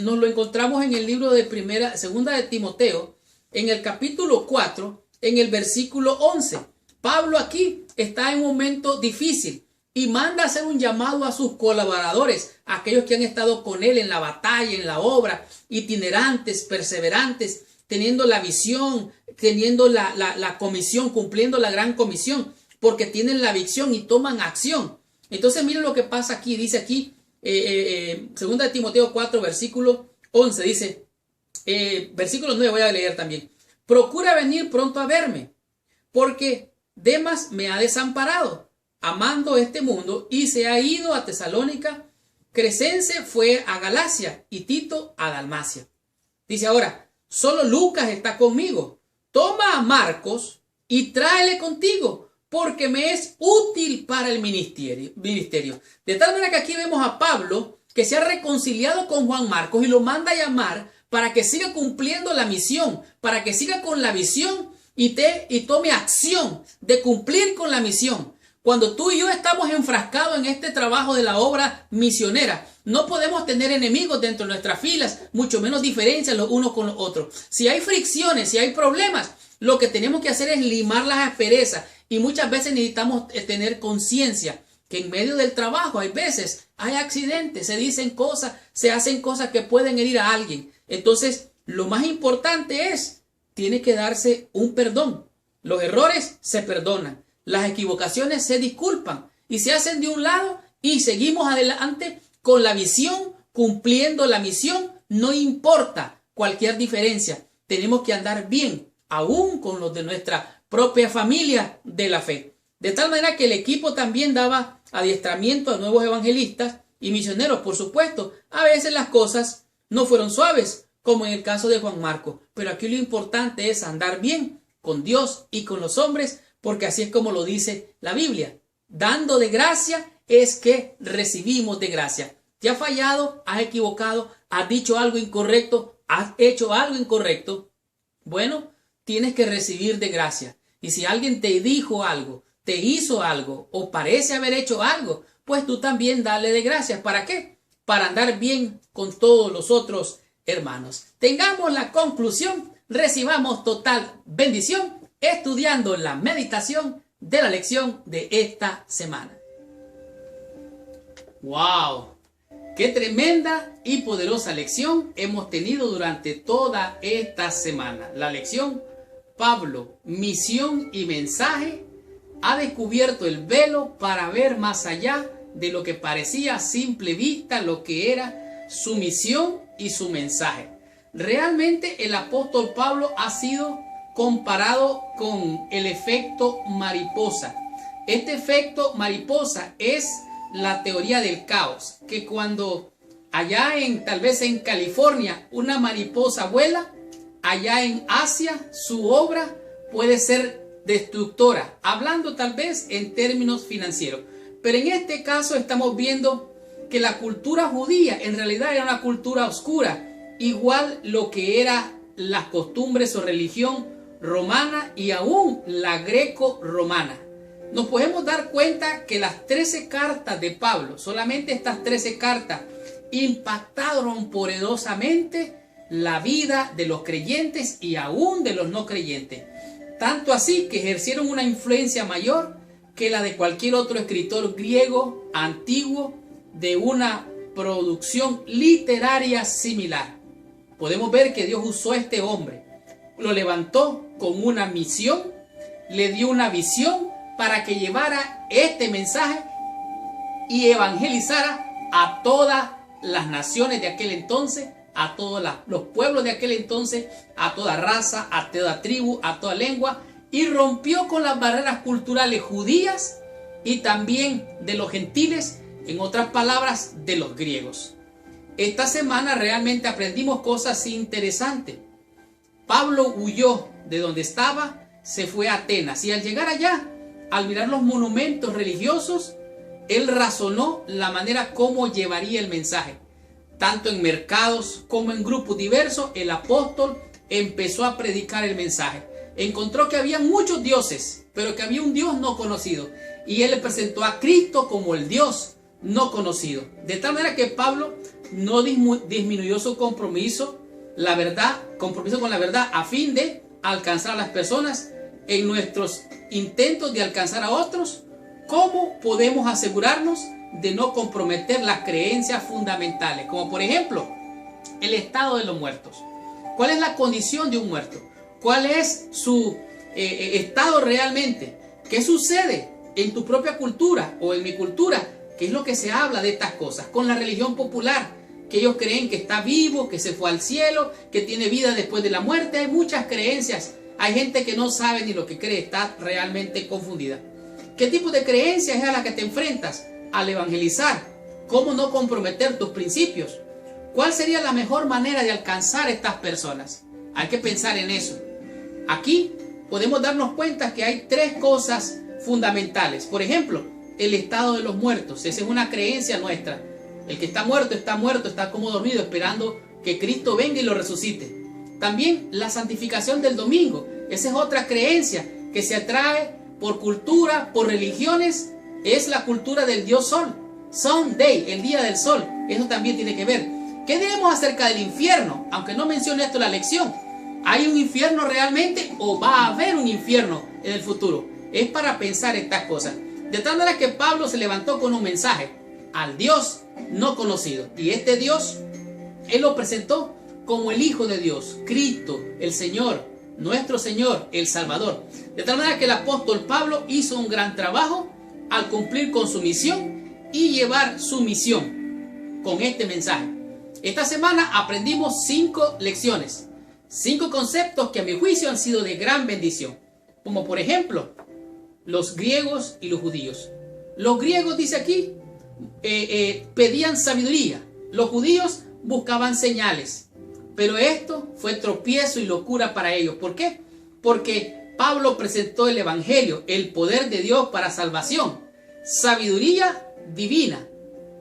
Nos lo encontramos en el libro de segunda de Timoteo, en el capítulo 4, en el versículo 11. Pablo aquí está en un momento difícil y manda a hacer un llamado a sus colaboradores, aquellos que han estado con él en la batalla, en la obra, itinerantes, perseverantes, teniendo la visión, teniendo la comisión, cumpliendo la gran comisión, porque tienen la visión y toman acción. Entonces miren lo que pasa aquí, dice aquí, segunda de Timoteo 4, versículo 11, dice, versículo 9 voy a leer también. Procura venir pronto a verme, porque Demas me ha desamparado, amando este mundo, y se ha ido a Tesalónica. Crescense fue a Galacia y Tito a Dalmacia. Dice ahora, solo Lucas está conmigo. Toma a Marcos y tráele contigo, porque me es útil para el ministerio. De tal manera que aquí vemos a Pablo que se ha reconciliado con Juan Marcos y lo manda a llamar para que siga cumpliendo la misión, para que siga con la visión y tome acción de cumplir con la misión. Cuando tú y yo estamos enfrascados en este trabajo de la obra misionera, no podemos tener enemigos dentro de nuestras filas, mucho menos diferencias los unos con los otros. Si hay fricciones, si hay problemas, lo que tenemos que hacer es limar las asperezas, y muchas veces necesitamos tener conciencia que en medio del trabajo hay veces hay accidentes, se dicen cosas, se hacen cosas que pueden herir a alguien. Entonces, lo más importante es, tiene que darse un perdón. Los errores se perdonan, las equivocaciones se disculpan y se hacen de un lado y seguimos adelante con la visión, cumpliendo la misión, no importa cualquier diferencia. Tenemos que andar bien, aún con los de nuestra propia familia de la fe. De tal manera que el equipo también daba adiestramiento a nuevos evangelistas y misioneros. Por supuesto, a veces las cosas no fueron suaves, como en el caso de Juan Marcos. Pero aquí lo importante es andar bien con Dios y con los hombres, porque así es como lo dice la Biblia. Dando de gracia es que recibimos de gracia. ¿Te has fallado? ¿Has equivocado? ¿Has dicho algo incorrecto? ¿Has hecho algo incorrecto? Bueno, tienes que recibir de gracia. Y si alguien te dijo algo, te hizo algo o parece haber hecho algo, pues tú también dale de gracias. ¿Para qué? Para andar bien con todos los otros hermanos. Tengamos la conclusión, recibamos total bendición estudiando la meditación de la lección de esta semana. ¡Wow! ¡Qué tremenda y poderosa lección hemos tenido durante toda esta semana! La lección Pablo, misión y mensaje, ha descubierto el velo para ver más allá de lo que parecía a simple vista lo que era su misión y su mensaje. Realmente el apóstol Pablo ha sido comparado con el efecto mariposa. Este efecto mariposa es la teoría del caos, que cuando allá tal vez en California una mariposa vuela, allá en Asia su obra puede ser destructora, hablando tal vez en términos financieros. Pero en este caso estamos viendo que la cultura judía en realidad era una cultura oscura, igual lo que era las costumbres o religión romana y aún la greco-romana. Nos podemos dar cuenta que las 13 cartas de Pablo, solamente estas 13 cartas, impactaron poderosamente la vida de los creyentes y aún de los no creyentes. tanto así que ejercieron una influencia mayor que la de cualquier otro escritor griego antiguo de una producción literaria similar. Podemos ver que Dios usó a este hombre, lo levantó con una misión, le dio una visión para que llevara este mensaje y evangelizara a todas las naciones de aquel entonces, a todos los pueblos de aquel entonces, a toda raza, a toda tribu, a toda lengua, y rompió con las barreras culturales judías y también de los gentiles, en otras palabras, de los griegos. Esta semana realmente aprendimos cosas interesantes. Pablo huyó de donde estaba, se fue a Atenas, y al llegar allá, al mirar los monumentos religiosos, él razonó la manera como llevaría el mensaje. Tanto en mercados como en grupos diversos, el apóstol empezó a predicar el mensaje. Encontró que había muchos dioses, pero que había un Dios no conocido. Y él le presentó a Cristo como el Dios no conocido. De tal manera que Pablo no disminuyó su compromiso con la verdad a fin de alcanzar a las personas. En nuestros intentos de alcanzar a otros, ¿cómo podemos asegurarnos de no comprometer las creencias fundamentales? Como por ejemplo, el estado de los muertos. ¿Cuál es la condición de un muerto? ¿Cuál es su estado realmente? ¿Qué sucede en tu propia cultura o en mi cultura? ¿Qué es lo que se habla de estas cosas? Con la religión popular, que ellos creen que está vivo, que se fue al cielo, que tiene vida después de la muerte. Hay muchas creencias. Hay gente que no sabe ni lo que cree, está realmente confundida. ¿Qué tipo de creencias es a la que te enfrentas al evangelizar? ¿Cómo no comprometer tus principios? ¿Cuál sería la mejor manera de alcanzar a estas personas? Hay que pensar en eso. Aquí podemos darnos cuenta que hay tres cosas fundamentales. Por ejemplo, el estado de los muertos. Esa es una creencia nuestra. El que está muerto, está como dormido, esperando que Cristo venga y lo resucite. También la santificación del domingo. Esa es otra creencia que se atrae por cultura, por religiones. Es la cultura del Dios Sol. Sunday, el día del sol. Eso también tiene que ver. ¿Qué diremos acerca del infierno? Aunque no mencione esto en la lección. ¿Hay un infierno realmente o va a haber un infierno en el futuro? Es para pensar estas cosas. De tal manera que Pablo se levantó con un mensaje al Dios no conocido. Y este Dios, él lo presentó como el Hijo de Dios, Cristo, el Señor, nuestro Señor, el Salvador. De tal manera que el apóstol Pablo hizo un gran trabajo al cumplir con su misión y llevar su misión con este mensaje. Esta semana aprendimos 5 lecciones, 5 conceptos que a mi juicio han sido de gran bendición. Como por ejemplo, los griegos y los judíos. Los griegos, dice aquí, pedían sabiduría. Los judíos buscaban señales. Pero esto fue tropiezo y locura para ellos. ¿Por qué? Porque Pablo presentó el evangelio, el poder de Dios para salvación, sabiduría divina.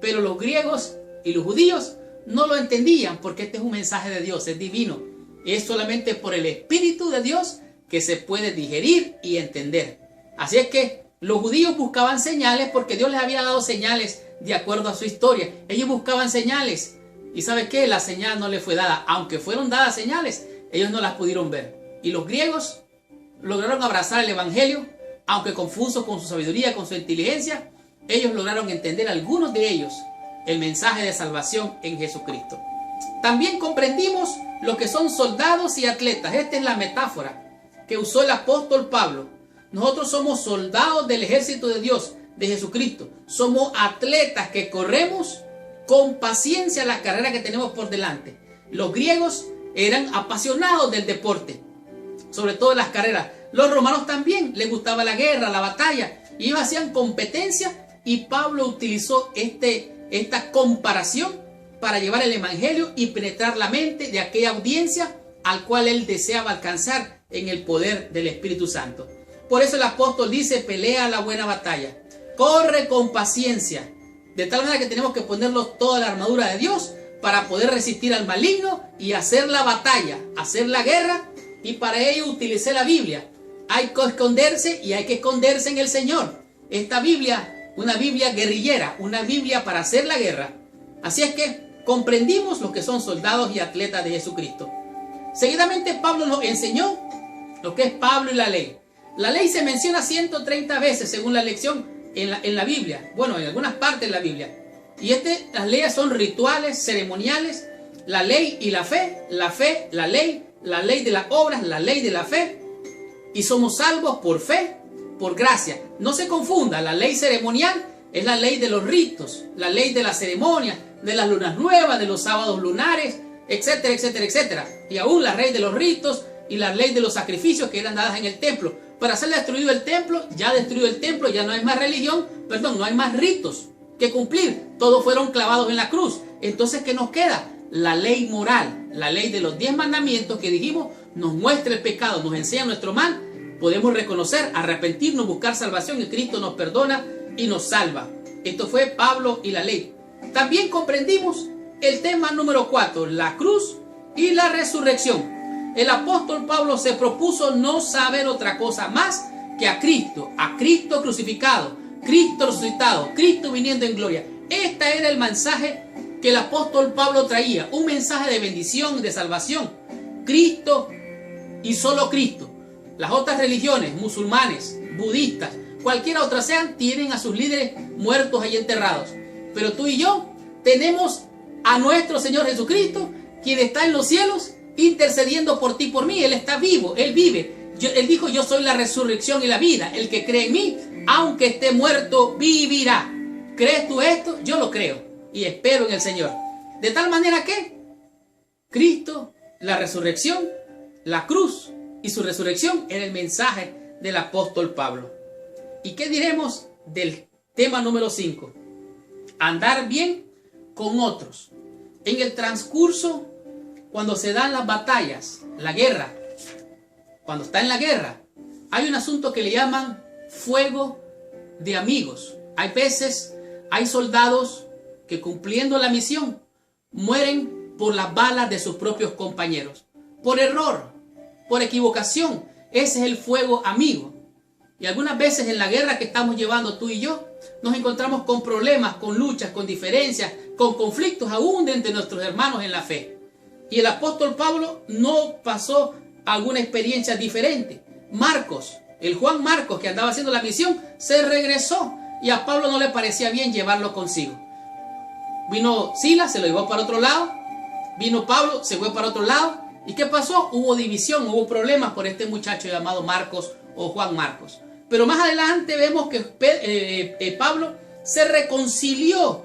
Pero los griegos y los judíos no lo entendían, porque este es un mensaje de Dios, es divino. Es solamente por el Espíritu de Dios que se puede digerir y entender. Así es que los judíos buscaban señales porque Dios les había dado señales de acuerdo a su historia. Ellos buscaban señales. ¿Y sabe qué? La señal no les fue dada. Aunque fueron dadas señales, ellos no las pudieron ver. Y los griegos lograron abrazar el evangelio, aunque confusos con su sabiduría, con su inteligencia, ellos lograron entender, algunos de ellos, el mensaje de salvación en Jesucristo. También comprendimos lo que son soldados y atletas. Esta es la metáfora que usó el apóstol Pablo. Nosotros somos soldados del ejército de Dios, de Jesucristo. Somos atletas que corremos con paciencia la carrera que tenemos por delante. Los griegos eran apasionados del deporte, sobre todo en las carreras. Los romanos también les gustaba la guerra, la batalla. Y ellos hacían competencia, y Pablo utilizó esta comparación para llevar el evangelio y penetrar la mente de aquella audiencia al cual él deseaba alcanzar en el poder del Espíritu Santo. Por eso el apóstol dice: pelea la buena batalla, corre con paciencia, de tal manera que tenemos que ponernos toda la armadura de Dios para poder resistir al maligno y hacer la batalla, hacer la guerra. Y para ello utilicé la Biblia. Hay que esconderse, y hay que esconderse en el Señor. Esta Biblia, una Biblia guerrillera, una Biblia para hacer la guerra. Así es que comprendimos lo que son soldados y atletas de Jesucristo. Seguidamente Pablo nos enseñó lo que es Pablo y la ley. La ley se menciona 130 veces según la lección en la Biblia. Bueno, en algunas partes de la Biblia. Y las leyes son rituales, ceremoniales, la ley y la fe, la ley de las obras, la ley de la fe. Y somos salvos por fe, por gracia. No se confunda, la ley ceremonial es la ley de los ritos, la ley de las ceremonias, de las lunas nuevas, de los sábados lunares, etcétera, etcétera, etcétera. Y aún la ley de los ritos y la ley de los sacrificios que eran dadas en el templo. Para ser destruido el templo, ya destruido el templo, ya no hay más religión, perdón, no hay más ritos que cumplir. Todos fueron clavados en la cruz. Entonces, ¿qué nos queda? La ley moral, la ley de los 10 mandamientos que dijimos, nos muestra el pecado, nos enseña nuestro mal. Podemos reconocer, arrepentirnos, buscar salvación y Cristo nos perdona y nos salva. Esto fue Pablo y la ley. También comprendimos el tema número 4, la cruz y la resurrección. El apóstol Pablo se propuso no saber otra cosa más que a Cristo crucificado, Cristo resucitado, Cristo viniendo en gloria. Este era el mensaje que el apóstol Pablo traía, un mensaje de bendición, de salvación. Cristo y solo Cristo. Las otras religiones, musulmanes, budistas, cualquiera otra sean, tienen a sus líderes muertos y enterrados. Pero tú y yo tenemos a nuestro Señor Jesucristo, quien está en los cielos, intercediendo por ti y por mí. Él está vivo, Él vive. Él dijo, yo soy la resurrección y la vida. El que cree en mí, aunque esté muerto, vivirá. ¿Crees tú esto? Yo lo creo y espero en el Señor. De tal manera que Cristo, la resurrección, la cruz y su resurrección era el mensaje del apóstol Pablo. ¿Y qué diremos del tema número 5? Andar bien con otros. En el transcurso, cuando se dan las batallas, la guerra, cuando está en la guerra, hay un asunto que le llaman fuego de amigos. Hay veces, hay soldados que cumpliendo la misión mueren por las balas de sus propios compañeros. Por error, por equivocación. Ese es el fuego amigo. Y algunas veces en la guerra que estamos llevando tú y yo, nos encontramos con problemas, con luchas, con diferencias, con conflictos aún entre nuestros hermanos en la fe. Y el apóstol Pablo no pasó alguna experiencia diferente. Marcos, el Juan Marcos que andaba haciendo la misión, se regresó y a Pablo no le parecía bien llevarlo consigo. Vino Silas, se lo llevó para otro lado. Vino Pablo, se fue para otro lado. ¿Y qué pasó? Hubo división, hubo problemas por este muchacho llamado Marcos o Juan Marcos. Pero más adelante vemos que Pablo se reconcilió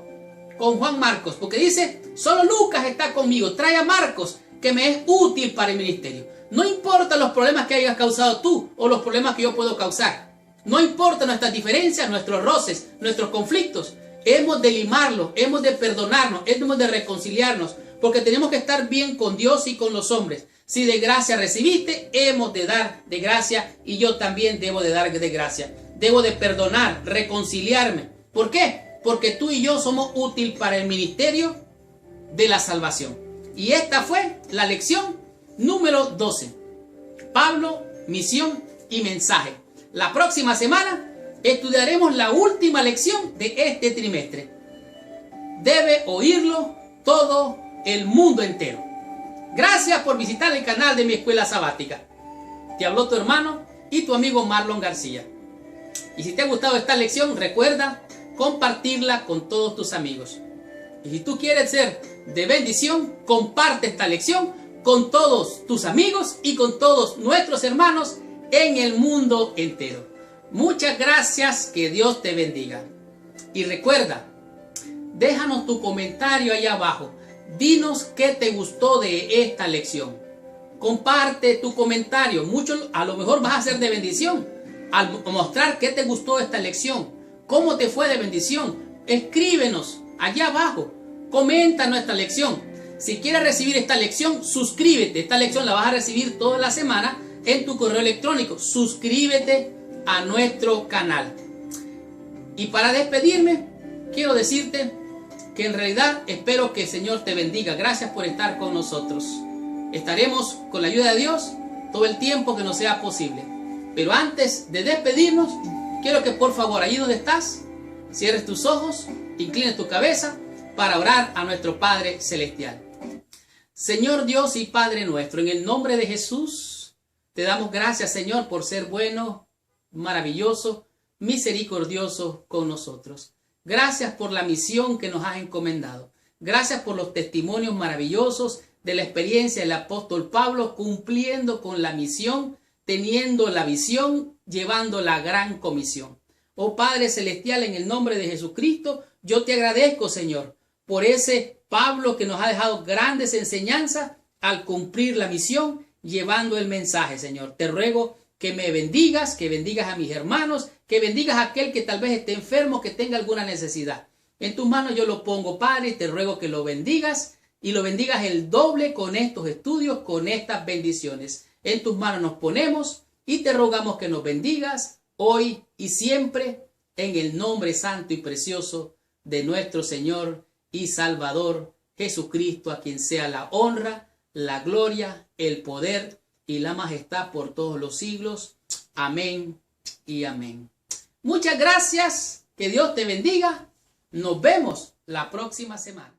con Juan Marcos, porque dice, solo Lucas está conmigo, trae a Marcos, que me es útil para el ministerio. No importa los problemas que hayas causado tú, o los problemas que yo puedo causar. No importa nuestras diferencias, nuestros roces, nuestros conflictos. Hemos de limarlos, hemos de perdonarnos, hemos de reconciliarnos, porque tenemos que estar bien con Dios y con los hombres. Si de gracia recibiste, hemos de dar de gracia, y yo también debo de dar de gracia. Debo de perdonar, reconciliarme. ¿Por qué? Porque tú y yo somos útiles para el ministerio de la salvación. Y esta fue la lección número 12. Pablo, misión y mensaje. La próxima semana estudiaremos la última lección de este trimestre. Debe oírlo todo el mundo entero. Gracias por visitar el canal de mi escuela sabática. Te habló tu hermano y tu amigo Marlon García. Y si te ha gustado esta lección, recuerda compartirla con todos tus amigos. Y si tú quieres ser de bendición, comparte esta lección con todos tus amigos y con todos nuestros hermanos en el mundo entero. Muchas gracias, que Dios te bendiga. Y recuerda, déjanos tu comentario ahí abajo. Dinos qué te gustó de esta lección. Comparte tu comentario. A lo mejor vas a ser de bendición al mostrar qué te gustó de esta lección. ¿Cómo te fue de bendición? Escríbenos allá abajo. Comenta nuestra lección. Si quieres recibir esta lección, suscríbete. Esta lección la vas a recibir toda la semana en tu correo electrónico. Suscríbete a nuestro canal. Y para despedirme, quiero decirte que en realidad espero que el Señor te bendiga. Gracias por estar con nosotros. Estaremos con la ayuda de Dios todo el tiempo que nos sea posible. Pero antes de despedirnos, quiero que por favor, allí donde estás, cierres tus ojos, inclines tu cabeza para orar a nuestro Padre Celestial. Señor Dios y Padre nuestro, en el nombre de Jesús, Te damos gracias, Señor, por ser bueno, maravilloso, misericordioso con nosotros. Gracias por la misión que nos has encomendado. Gracias por los testimonios maravillosos de la experiencia del apóstol Pablo cumpliendo con la misión, teniendo la visión, llevando la gran comisión. Oh Padre Celestial, en el nombre de Jesucristo, yo te agradezco, Señor, por ese Pablo que nos ha dejado grandes enseñanzas al cumplir la misión, llevando el mensaje, Señor. Te ruego que me bendigas, que bendigas a mis hermanos, que bendigas a aquel que tal vez esté enfermo, que tenga alguna necesidad. En tus manos yo lo pongo, Padre, y te ruego que lo bendigas y lo bendigas el doble con estos estudios, con estas bendiciones. En tus manos nos ponemos y te rogamos que nos bendigas hoy y siempre en el nombre santo y precioso de nuestro Señor y Salvador Jesucristo, a quien sea la honra, la gloria, el poder y la majestad por todos los siglos. Amén y amén. Muchas gracias. Que Dios te bendiga. Nos vemos la próxima semana.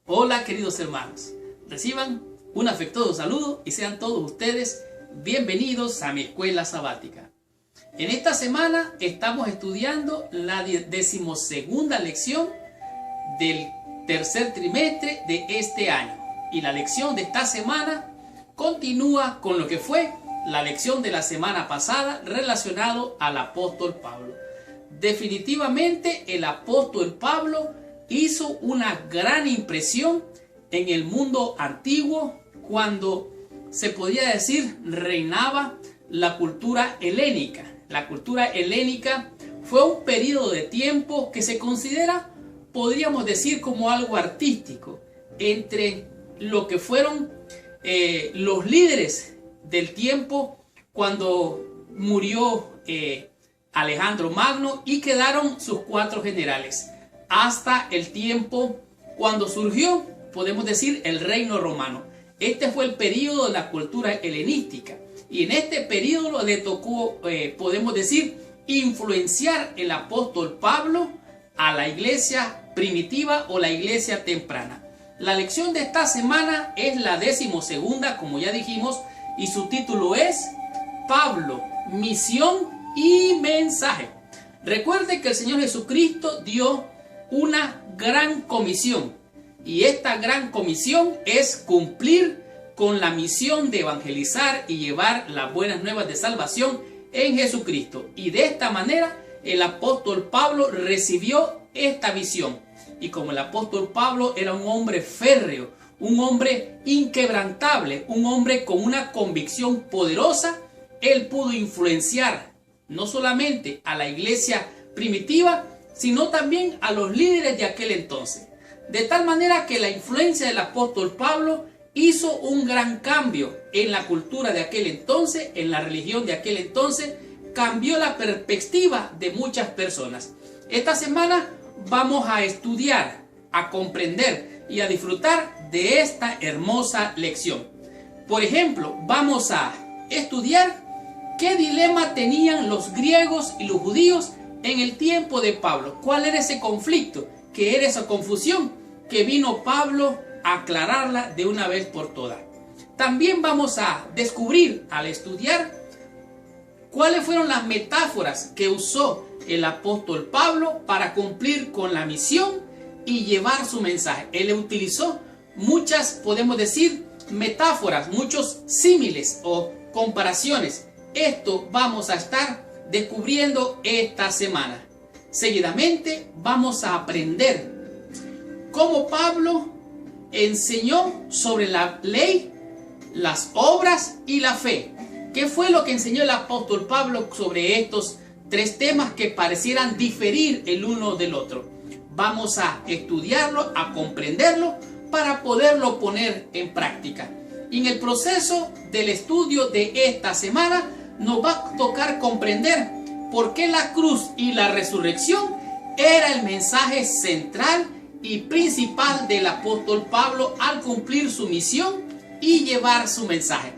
Hola, queridos hermanos. Reciban un afectuoso saludo y sean todos ustedes bienvenidos a mi escuela sabática. En esta semana estamos estudiando la 12ª lección del tercer trimestre de este año. Y la lección de esta semana continúa con lo que fue la lección de la semana pasada relacionado al apóstol Pablo. Definitivamente el apóstol Pablo hizo una gran impresión en el mundo antiguo cuando se podría decir reinaba la cultura helénica. La cultura helénica fue un periodo de tiempo que se considera, podríamos decir, como algo artístico entre lo que fueron los líderes del tiempo cuando murió Alejandro Magno y quedaron sus 4 generales hasta el tiempo cuando surgió, podemos decir, el reino romano. Este fue el periodo de la cultura helenística y en este periodo le tocó, podemos decir, influenciar el apóstol Pablo a la iglesia primitiva o la iglesia temprana. La lección de esta semana es la 12ª, como ya dijimos, y su título es Pablo, misión y mensaje. Recuerde que el Señor Jesucristo dio una gran comisión y esta gran comisión es cumplir con la misión de evangelizar y llevar las buenas nuevas de salvación en Jesucristo. Y de esta manera el apóstol Pablo recibió esta visión. Y como el apóstol Pablo era un hombre férreo, un hombre inquebrantable, un hombre con una convicción poderosa, él pudo influenciar no solamente a la iglesia primitiva, sino también a los líderes de aquel entonces. De tal manera que la influencia del apóstol Pablo hizo un gran cambio en la cultura de aquel entonces, en la religión de aquel entonces, cambió la perspectiva de muchas personas. Esta semana vamos a estudiar, a comprender y a disfrutar de esta hermosa lección. Por ejemplo, vamos a estudiar qué dilema tenían los griegos y los judíos en el tiempo de Pablo. ¿Cuál era ese conflicto? ¿Qué era esa confusión? Que vino Pablo a aclararla de una vez por todas. También vamos a descubrir al estudiar cuáles fueron las metáforas que usó el apóstol Pablo para cumplir con la misión y llevar su mensaje. Él utilizó muchas, podemos decir, metáforas, muchos símiles o comparaciones. Esto vamos a estar descubriendo esta semana. Seguidamente vamos a aprender cómo Pablo enseñó sobre la ley, las obras y la fe. ¿Qué fue lo que enseñó el apóstol Pablo sobre estos 3 temas que parecieran diferir el uno del otro? Vamos a estudiarlo, a comprenderlo para poderlo poner en práctica. Y en el proceso del estudio de esta semana nos va a tocar comprender por qué la cruz y la resurrección era el mensaje central y principal del apóstol Pablo al cumplir su misión y llevar su mensaje.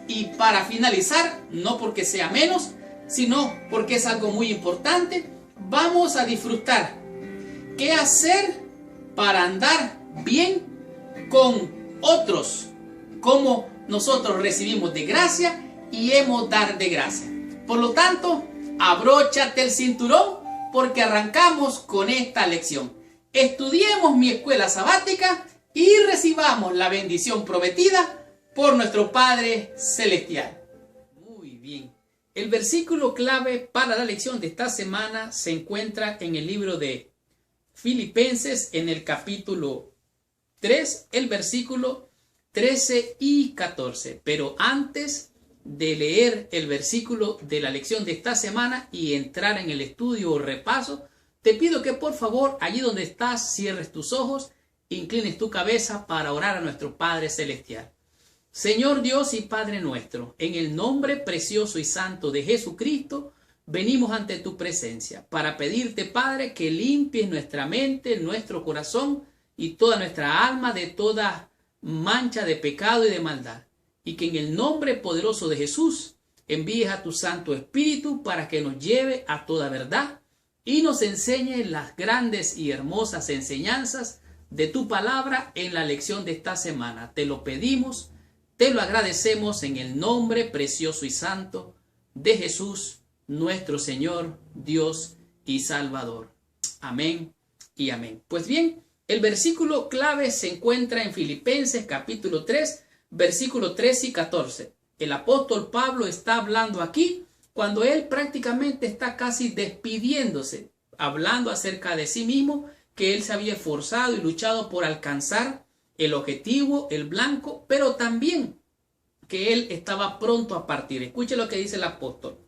Y para finalizar, no porque sea menos, sino porque es algo muy importante, vamos a disfrutar qué hacer para andar bien con otros cómo nosotros recibimos de gracia y hemos dar de gracia. Por lo tanto, abróchate el cinturón porque arrancamos con esta lección. Estudiemos mi escuela sabática y recibamos la bendición prometida por nuestro Padre Celestial. Muy bien. El versículo clave para la lección de esta semana se encuentra en el libro de Filipenses, en el capítulo 3, el versículo 13 y 14. Pero antes de leer el versículo de la lección de esta semana y entrar en el estudio o repaso, te pido que por favor, allí donde estás, cierres tus ojos, inclines tu cabeza para orar a nuestro Padre Celestial. Señor Dios y Padre nuestro, en el nombre precioso y santo de Jesucristo, venimos ante tu presencia para pedirte, Padre, que limpies nuestra mente, nuestro corazón y toda nuestra alma de toda mancha de pecado y de maldad. Y que en el nombre poderoso de Jesús envíes a tu Santo Espíritu para que nos lleve a toda verdad y nos enseñe las grandes y hermosas enseñanzas de tu palabra en la lección de esta semana. Te lo pedimos, te lo agradecemos en el nombre precioso y santo de Jesús, nuestro Señor, Dios y Salvador. Amén y amén. Pues bien, el versículo clave se encuentra en Filipenses capítulo 3, versículo 13 y 14. El apóstol Pablo está hablando aquí cuando él prácticamente está casi despidiéndose, hablando acerca de sí mismo, que él se había esforzado y luchado por alcanzar el objetivo, el blanco, pero también que él estaba pronto a partir. Escuche lo que dice el apóstol.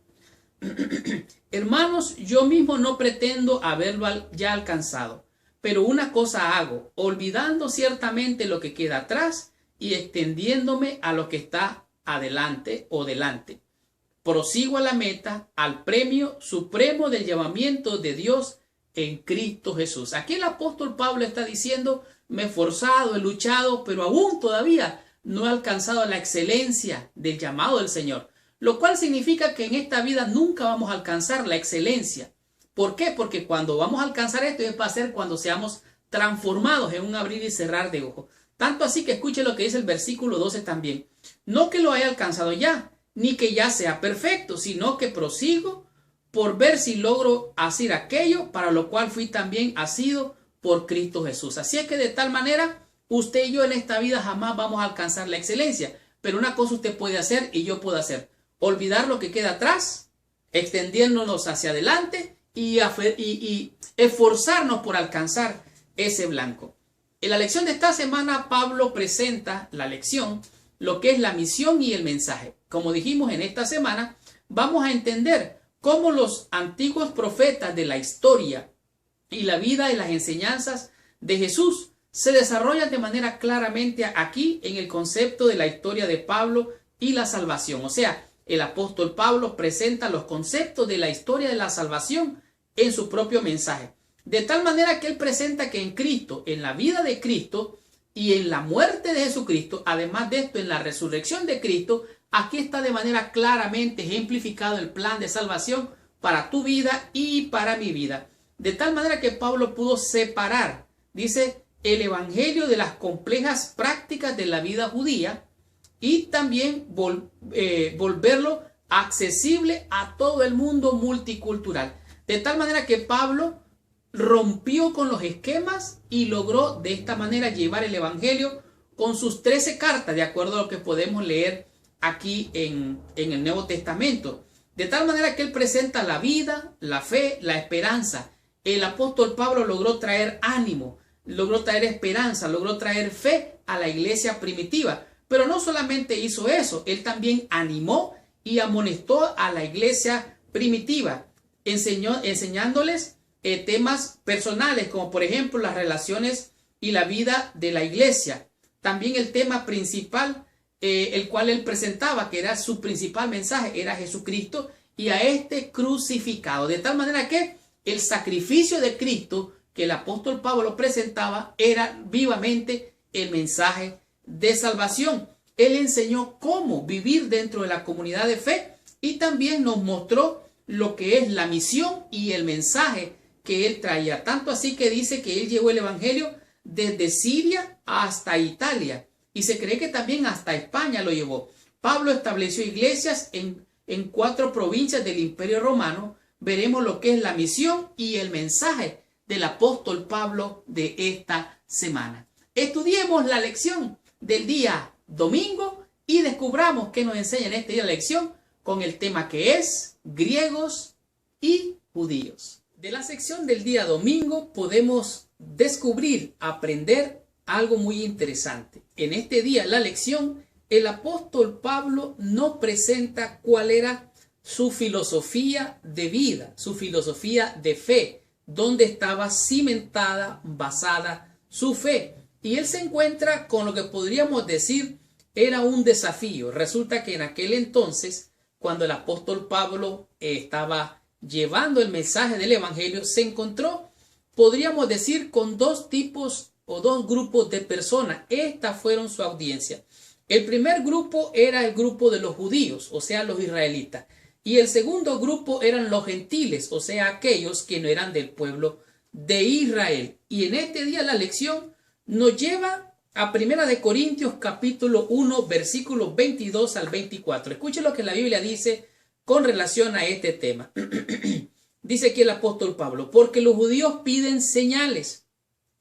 Hermanos, yo mismo no pretendo haberlo ya alcanzado, pero una cosa hago, olvidando ciertamente lo que queda atrás y extendiéndome a lo que está adelante o delante. Prosigo a la meta, al premio supremo del llamamiento de Dios en Cristo Jesús. Aquí el apóstol Pablo está diciendo, me he esforzado, he luchado, pero aún todavía no he alcanzado la excelencia del llamado del Señor. Lo cual significa que en esta vida nunca vamos a alcanzar la excelencia. ¿Por qué? Porque cuando vamos a alcanzar esto va a ser cuando seamos transformados en un abrir y cerrar de ojos. Tanto así que escuche lo que dice el versículo 12 también. No que lo haya alcanzado ya, ni que ya sea perfecto, sino que prosigo por ver si logro hacer aquello para lo cual fui también asido por Cristo Jesús. Así es que de tal manera, usted y yo en esta vida jamás vamos a alcanzar la excelencia. Pero una cosa usted puede hacer y yo puedo hacer. Olvidar lo que queda atrás, extendiéndonos hacia adelante y esforzarnos por alcanzar ese blanco. En la lección de esta semana, Pablo presenta la lección, lo que es la misión y el mensaje. Como dijimos en esta semana, vamos a entender cómo los antiguos profetas de la historia y la vida y las enseñanzas de Jesús se desarrollan de manera claramente aquí en el concepto de la historia de Pablo y la salvación. O sea, el apóstol Pablo presenta los conceptos de la historia de la salvación en su propio mensaje. De tal manera que él presenta que en Cristo, en la vida de Cristo y en la muerte de Jesucristo, además de esto, en la resurrección de Cristo, aquí está de manera claramente ejemplificado el plan de salvación para tu vida y para mi vida. De tal manera que Pablo pudo separar, dice, el evangelio de las complejas prácticas de la vida judía y también volverlo accesible a todo el mundo multicultural. De tal manera que Pablo rompió con los esquemas y logró de esta manera llevar el evangelio con sus 13 cartas, de acuerdo a lo que podemos leer aquí en el Nuevo Testamento. De tal manera que él presenta la vida, la fe, la esperanza. El apóstol Pablo logró traer ánimo, logró traer esperanza, logró traer fe a la iglesia primitiva. Pero no solamente hizo eso, él también animó y amonestó a la iglesia primitiva, enseñándoles temas personales, como por ejemplo las relaciones y la vida de la iglesia. También el tema principal, el cual él presentaba, que era su principal mensaje, era Jesucristo y a este crucificado. De tal manera que el sacrificio de Cristo que el apóstol Pablo presentaba era vivamente el mensaje de salvación. Él enseñó cómo vivir dentro de la comunidad de fe y también nos mostró lo que es la misión y el mensaje que él traía. Tanto así que dice que él llevó el evangelio desde Siria hasta Italia. y se cree que también hasta España lo llevó. Pablo estableció iglesias en 4 provincias del Imperio Romano. Veremos lo que es la misión y el mensaje del apóstol Pablo de esta semana. Estudiemos la lección del día domingo y descubramos qué nos enseña en este día la lección con el tema que es griegos y judíos. De la sección del día domingo podemos descubrir, aprender algo muy interesante. En este día, la lección, el apóstol Pablo nos presenta cuál era su filosofía de vida, su filosofía de fe, donde estaba cimentada, basada su fe. Y él se encuentra con lo que podríamos decir era un desafío. Resulta que en aquel entonces, cuando el apóstol Pablo estaba llevando el mensaje del evangelio, se encontró, podríamos decir, con 2 tipos o 2 grupos de personas. Estas fueron su audiencia. El primer grupo era el grupo de los judíos, o sea, los israelitas. Y el segundo grupo eran los gentiles, o sea, aquellos que no eran del pueblo de Israel. Y en este día la lección nos lleva a 1 de Corintios capítulo 1, versículos 22 al 24. Escuchen lo que la Biblia dice con relación a este tema. Dice aquí el apóstol Pablo, porque los judíos piden señales.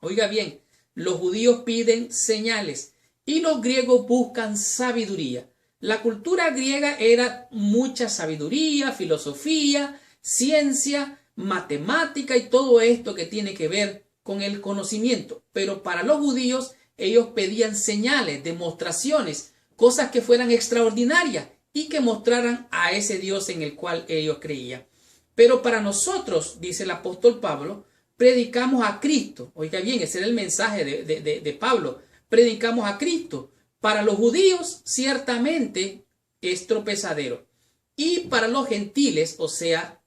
Oiga bien, los judíos piden señales y los griegos buscan sabiduría. La cultura griega era mucha sabiduría, filosofía, ciencia, matemática y todo esto que tiene que ver con el conocimiento. Pero para los judíos, ellos pedían señales, demostraciones, cosas que fueran extraordinarias y que mostraran a ese Dios en el cual ellos creían. Pero para nosotros, dice el apóstol Pablo, predicamos a Cristo. Oiga bien, ese era el mensaje de Pablo. Predicamos a Cristo. Para los judíos, ciertamente es tropezadero. Y para los gentiles, o sea,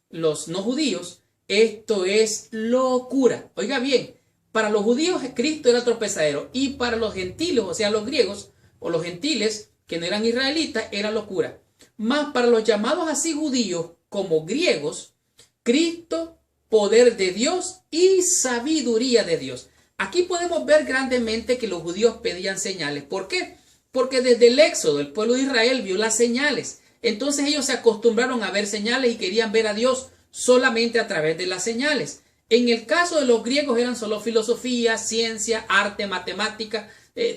los no judíos, esto es locura. Oiga bien, para los judíos Cristo era tropezadero. Y para los gentiles, o sea, los griegos o los gentiles que no eran israelitas, era locura. Mas para los llamados así judíos como griegos, Cristo, poder de Dios y sabiduría de Dios. Aquí podemos ver grandemente que los judíos pedían señales. ¿Por qué? Porque desde el Éxodo el pueblo de Israel vio las señales. Entonces ellos se acostumbraron a ver señales y querían ver a Dios solamente a través de las señales. En el caso de los griegos eran solo filosofía, ciencia, arte, matemática,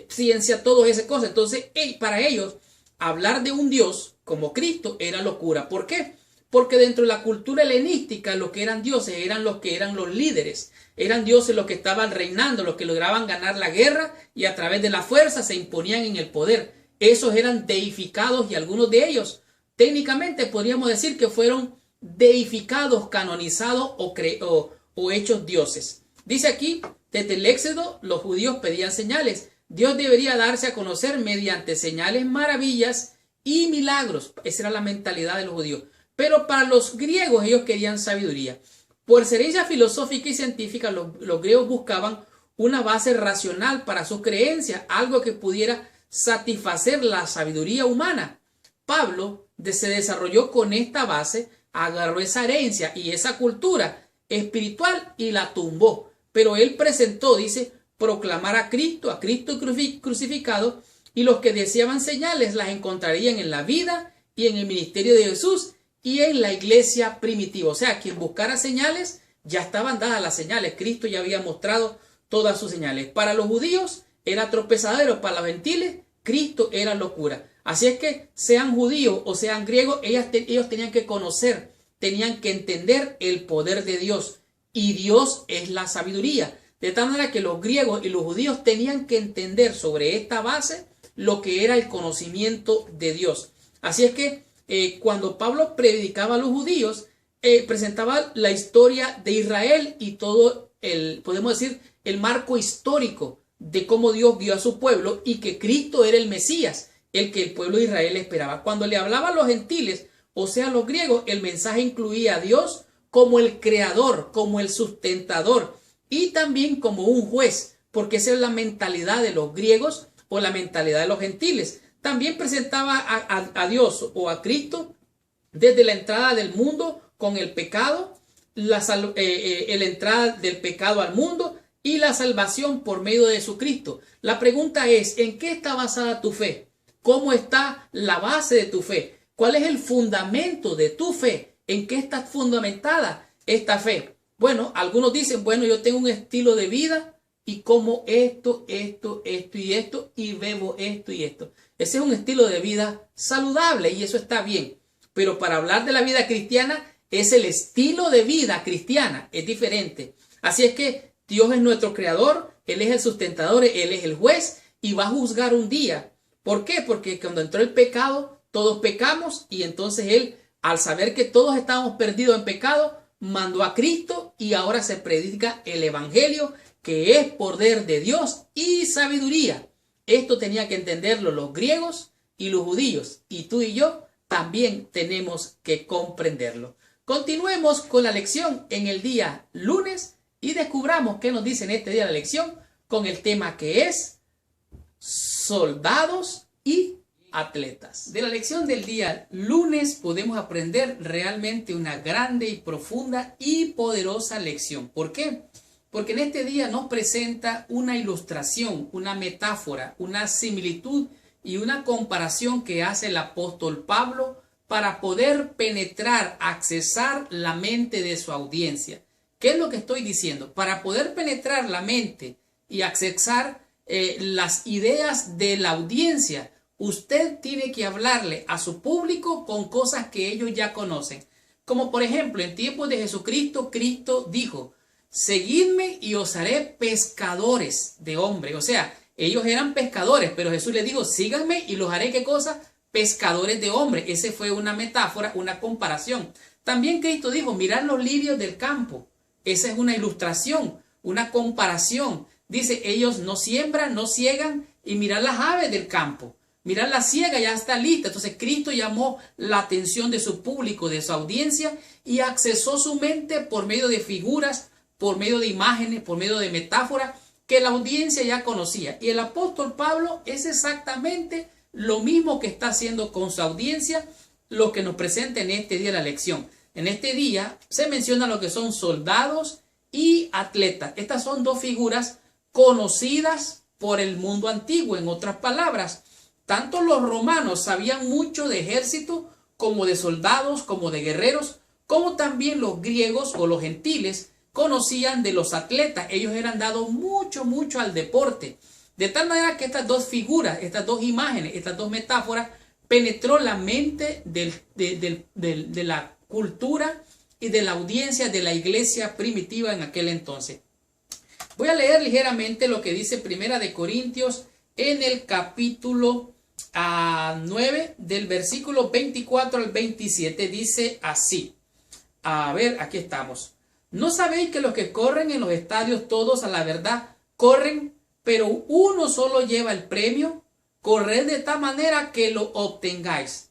ciencia, todas esas cosas. Entonces para ellos hablar de un Dios como Cristo era locura. ¿Por qué? Porque dentro de la cultura helenística los que eran dioses eran los que eran los líderes. Eran dioses los que estaban reinando, los que lograban ganar la guerra y a través de la fuerza se imponían en el poder. Esos eran deificados y algunos de ellos técnicamente podríamos decir que fueron deificados, canonizados o hechos dioses. Dice aquí, desde el Éxodo los judíos pedían señales. Dios debería darse a conocer mediante señales, maravillas y milagros. Esa era la mentalidad de los judíos. Pero para los griegos ellos querían sabiduría. Por excelencia filosófica y científica, los griegos buscaban una base racional para sus creencias, algo que pudiera satisfacer la sabiduría humana. Pablo se desarrolló con esta base, agarró esa herencia y esa cultura espiritual y la tumbó. Pero él presentó, dice, proclamar a Cristo crucificado, y los que deseaban señales las encontrarían en la vida y en el ministerio de Jesús y en la iglesia primitiva. O sea, quien buscara señales, ya estaban dadas las señales. Cristo ya había mostrado todas sus señales. Para los judíos era tropezadero, para los gentiles Cristo era locura. Así es que sean judíos o sean griegos, ellos tenían que conocer, tenían que entender el poder de Dios. Y Dios es la sabiduría. De tal manera que los griegos y los judíos tenían que entender sobre esta base lo que era el conocimiento de Dios. Así es que cuando Pablo predicaba a los judíos, presentaba la historia de Israel y todo podemos decir, el marco histórico de cómo Dios vio a su pueblo y que Cristo era el Mesías, el que el pueblo de Israel esperaba. Cuando le hablaba a los gentiles, o sea, a los griegos, el mensaje incluía a Dios como el creador, como el sustentador y también como un juez, porque esa es la mentalidad de los griegos o la mentalidad de los gentiles. También presentaba a Dios o a Cristo desde la entrada del mundo con el pecado, la entrada del pecado al mundo y la salvación por medio de Jesucristo. La pregunta es, ¿en qué está basada tu fe? ¿Cómo está la base de tu fe? ¿Cuál es el fundamento de tu fe? ¿En qué está fundamentada esta fe? Bueno, algunos dicen, bueno, yo tengo un estilo de vida y como esto y bebo esto y esto. Ese es un estilo de vida saludable y eso está bien. Pero para hablar de la vida cristiana, es el estilo de vida cristiana, es diferente. Así es que Dios es nuestro creador, Él es el sustentador, Él es el juez y va a juzgar un día. ¿Por qué? Porque cuando entró el pecado, todos pecamos y entonces Él, al saber que todos estábamos perdidos en pecado, mandó a Cristo y ahora se predica el Evangelio, que es poder de Dios y sabiduría. Esto tenía que entenderlo los griegos y los judíos, y tú y yo también tenemos que comprenderlo. Continuemos con la lección en el día lunes y descubramos qué nos dice en este día la lección con el tema que es soldados y atletas. De la lección del día lunes podemos aprender realmente una grande y profunda y poderosa lección. ¿Por qué? Porque en este día nos presenta una ilustración, una metáfora, una similitud y una comparación que hace el apóstol Pablo para poder penetrar, accesar la mente de su audiencia. ¿Qué es lo que estoy diciendo? Para poder penetrar la mente y accesar las ideas de la audiencia, usted tiene que hablarle a su público con cosas que ellos ya conocen. Como por ejemplo, en tiempos de Jesucristo, Cristo dijo, seguidme y os haré pescadores de hombres. O sea, ellos eran pescadores, pero Jesús les dijo, síganme y los haré, ¿qué cosa? Pescadores de hombres. Esa fue una metáfora, una comparación. También Cristo dijo, mirad los lirios del campo. Esa es una ilustración, una comparación. Dice, ellos no siembran, no ciegan, y mirad las aves del campo. Mirad la siega, ya está lista. Entonces Cristo llamó la atención de su público, de su audiencia, y accesó su mente por medio de figuras, por medio de imágenes, por medio de metáforas que la audiencia ya conocía. Y el apóstol Pablo es exactamente lo mismo que está haciendo con su audiencia, lo que nos presenta en este día la lección. En este día se menciona lo que son soldados y atletas. Estas son dos figuras conocidas por el mundo antiguo. En otras palabras, tanto los romanos sabían mucho de ejército, como de soldados, como de guerreros, como también los griegos o los gentiles conocían de los atletas. Ellos eran dados mucho al deporte. De tal manera que estas dos figuras, estas dos imágenes, estas dos metáforas, penetró la mente de la cultura y de la audiencia de la iglesia primitiva en aquel entonces. Voy a leer ligeramente lo que dice Primera de Corintios en el capítulo 9, del versículo 24 al 27. Dice así. A ver, aquí estamos. ¿No sabéis que los que corren en los estadios todos a la verdad corren, pero uno solo lleva el premio? Corred de tal manera que lo obtengáis.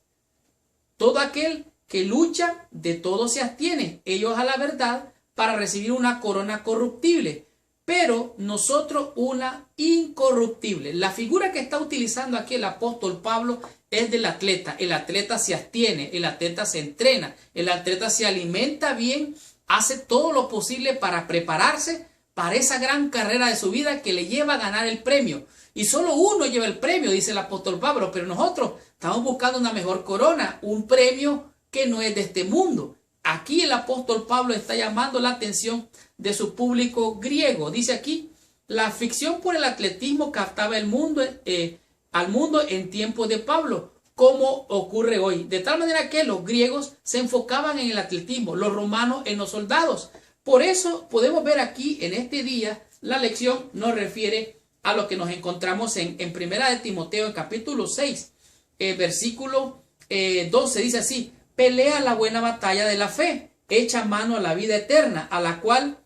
Todo aquel que lucha, de todo se abstiene, ellos a la verdad, para recibir una corona corruptible, pero nosotros una incorruptible. La figura que está utilizando aquí el apóstol Pablo es del atleta. El atleta se abstiene, el atleta se entrena, el atleta se alimenta bien, hace todo lo posible para prepararse para esa gran carrera de su vida que le lleva a ganar el premio. Y solo uno lleva el premio, dice el apóstol Pablo, pero nosotros estamos buscando una mejor corona, un premio que no es de este mundo. Aquí el apóstol Pablo está llamando la atención de su público griego. Dice aquí, la afición por el atletismo captaba al mundo en tiempos de Pablo, como ocurre hoy. De tal manera que los griegos se enfocaban en el atletismo, los romanos en los soldados. Por eso podemos ver aquí en este día, la lección nos refiere a lo que nos encontramos en Primera de Timoteo, en capítulo 6, versículo 12, dice así, pelea la buena batalla de la fe, echa mano a la vida eterna, a la cual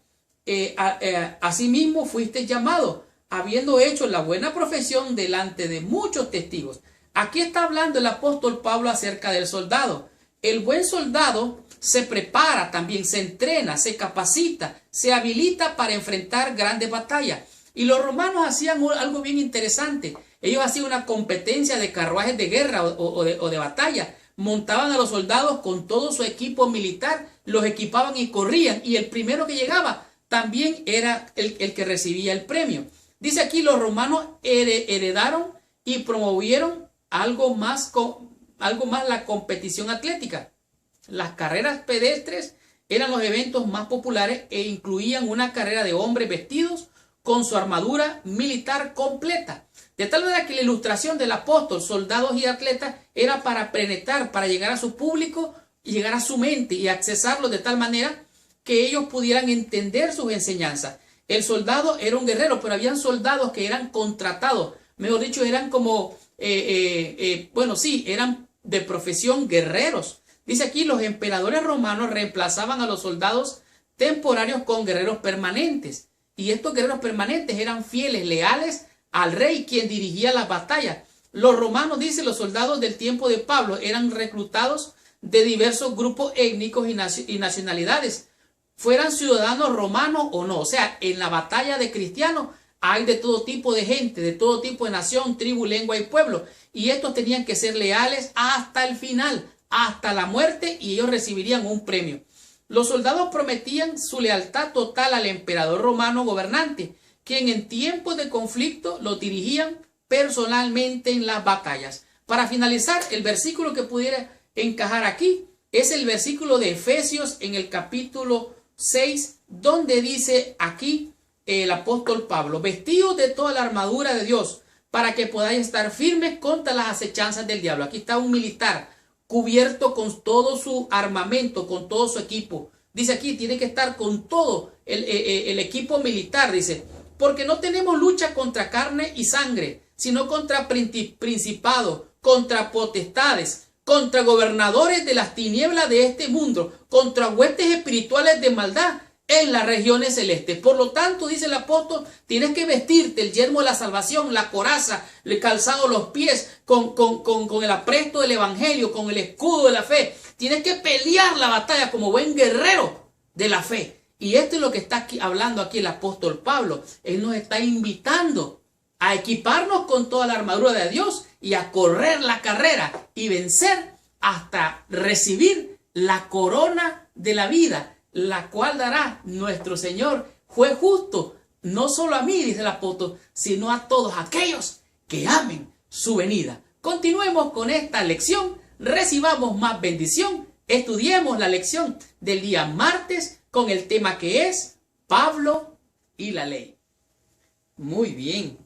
asimismo fuiste llamado, habiendo hecho la buena profesión delante de muchos testigos. Aquí está hablando el apóstol Pablo acerca del soldado. El buen soldado se prepara también, se entrena, se capacita, se habilita para enfrentar grandes batallas. Y los romanos hacían algo bien interesante. Ellos hacían una competencia de carruajes de guerra o de batalla. Montaban a los soldados con todo su equipo militar, los equipaban y corrían. Y el primero que llegaba también era el que recibía el premio. Dice aquí, los romanos heredaron y promovieron algo más la competición atlética. Las carreras pedestres eran los eventos más populares e incluían una carrera de hombres vestidos con su armadura militar completa. De tal manera que la ilustración del apóstol, soldados y atletas era para penetrar, para llegar a su público, llegar a su mente y accesarlo de tal manera que ellos pudieran entender sus enseñanzas. El soldado era un guerrero, pero habían soldados que eran contratados, mejor dicho, eran como, eran de profesión guerreros. Dice aquí, los emperadores romanos reemplazaban a los soldados temporarios con guerreros permanentes. Y estos guerreros permanentes eran fieles, leales al rey, quien dirigía las batallas. Los romanos, dice, los soldados del tiempo de Pablo eran reclutados de diversos grupos étnicos y nacionalidades, fueran ciudadanos romanos o no. O sea, en la batalla de cristianos hay de todo tipo de gente, de todo tipo de nación, tribu, lengua y pueblo. Y estos tenían que ser leales hasta el final, hasta la muerte, y ellos recibirían un premio. Los soldados prometían su lealtad total al emperador romano gobernante, quien en tiempos de conflicto lo dirigían personalmente en las batallas. Para finalizar, el versículo que pudiera encajar aquí es el versículo de Efesios en el capítulo 6, donde dice aquí el apóstol Pablo: vestidos de toda la armadura de Dios, para que podáis estar firmes contra las acechanzas del diablo. Aquí está un militar cubierto con todo su armamento, con todo su equipo. Dice aquí, tiene que estar con todo el equipo militar, dice, porque no tenemos lucha contra carne y sangre, sino contra principados, contra potestades, contra gobernadores de las tinieblas de este mundo, contra huestes espirituales de maldad en las regiones celestes. Por lo tanto, dice el apóstol, tienes que vestirte el yelmo de la salvación, la coraza, el calzado los pies, con el apresto del evangelio, con el escudo de la fe. Tienes que pelear la batalla como buen guerrero de la fe. Y esto es lo que está aquí, hablando aquí el apóstol Pablo. Él nos está invitando a equiparnos con toda la armadura de Dios y a correr la carrera y vencer hasta recibir la corona de la vida, la cual dará nuestro Señor, juez justo, no solo a mí, dice el apóstol, sino a todos aquellos que amen su venida. Continuemos con esta lección, recibamos más bendición, estudiemos la lección del día martes con el tema que es Pablo y la ley. Muy bien.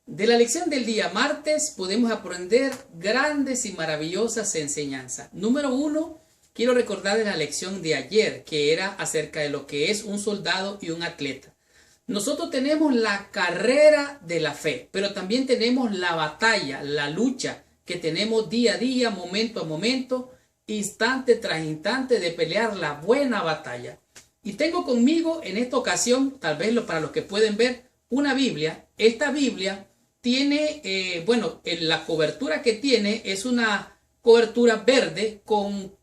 De la lección del día martes podemos aprender grandes y maravillosas enseñanzas. Número 1, quiero recordar de la lección de ayer, que era acerca de lo que es un soldado y un atleta. Nosotros tenemos la carrera de la fe, pero también tenemos la batalla, la lucha que tenemos día a día, momento a momento, instante tras instante de pelear la buena batalla. Y tengo conmigo en esta ocasión, tal vez para los que pueden ver, una Biblia. Esta Biblia tiene, la cobertura que tiene es una cobertura verde con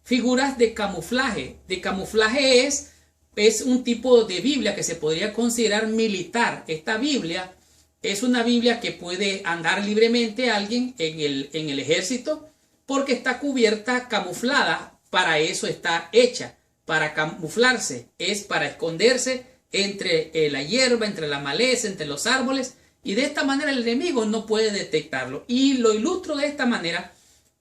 figuras de camuflaje. De camuflaje es un tipo de Biblia que se podría considerar militar. Esta Biblia es una Biblia que puede andar libremente alguien en el ejército porque está cubierta, camuflada. Para eso está hecha, para camuflarse, es para esconderse entre la hierba, entre la maleza, entre los árboles, y de esta manera el enemigo no puede detectarlo. Y lo ilustro de esta manera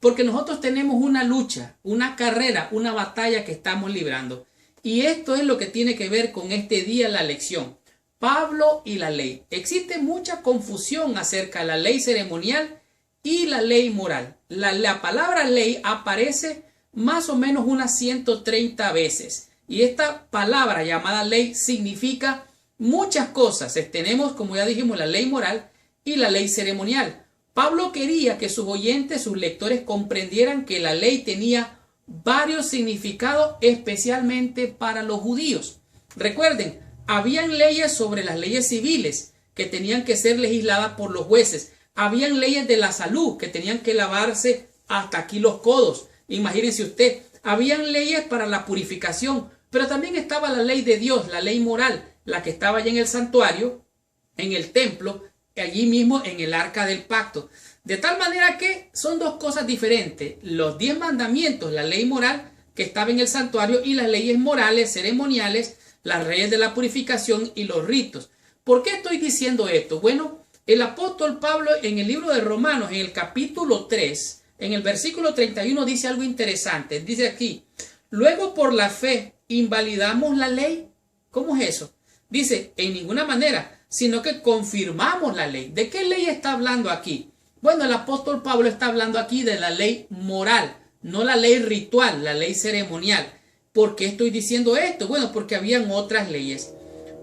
porque nosotros tenemos una lucha, una carrera, una batalla que estamos librando. Y esto es lo que tiene que ver con este día, la lección. Pablo y la ley. Existe mucha confusión acerca de la ley ceremonial y la ley moral. La palabra ley aparece más o menos unas 130 veces. Y esta palabra llamada ley significa muchas cosas. Tenemos, como ya dijimos, la ley moral y la ley ceremonial. Pablo quería que sus oyentes, sus lectores, comprendieran que la ley tenía varios significados, especialmente para los judíos. Recuerden, habían leyes sobre las leyes civiles que tenían que ser legisladas por los jueces. Habían leyes de la salud que tenían que lavarse hasta aquí los codos. Imagínense usted, habían leyes para la purificación, pero también estaba la ley de Dios, la ley moral, la que estaba allá en el santuario, en el templo, allí mismo en el arca del pacto. De tal manera que son dos cosas diferentes. Los 10 mandamientos, la ley moral que estaba en el santuario, y las leyes morales, ceremoniales, las leyes de la purificación y los ritos. ¿Por qué estoy diciendo esto? Bueno, el apóstol Pablo en el libro de Romanos, en el capítulo 3, en el versículo 31 dice algo interesante. Dice aquí, luego por la fe invalidamos la ley. ¿Cómo es eso? Dice, en ninguna manera, sino que confirmamos la ley. ¿De qué ley está hablando aquí? Bueno, el apóstol Pablo está hablando aquí de la ley moral, no la ley ritual, la ley ceremonial. ¿Por qué estoy diciendo esto? Bueno, porque habían otras leyes.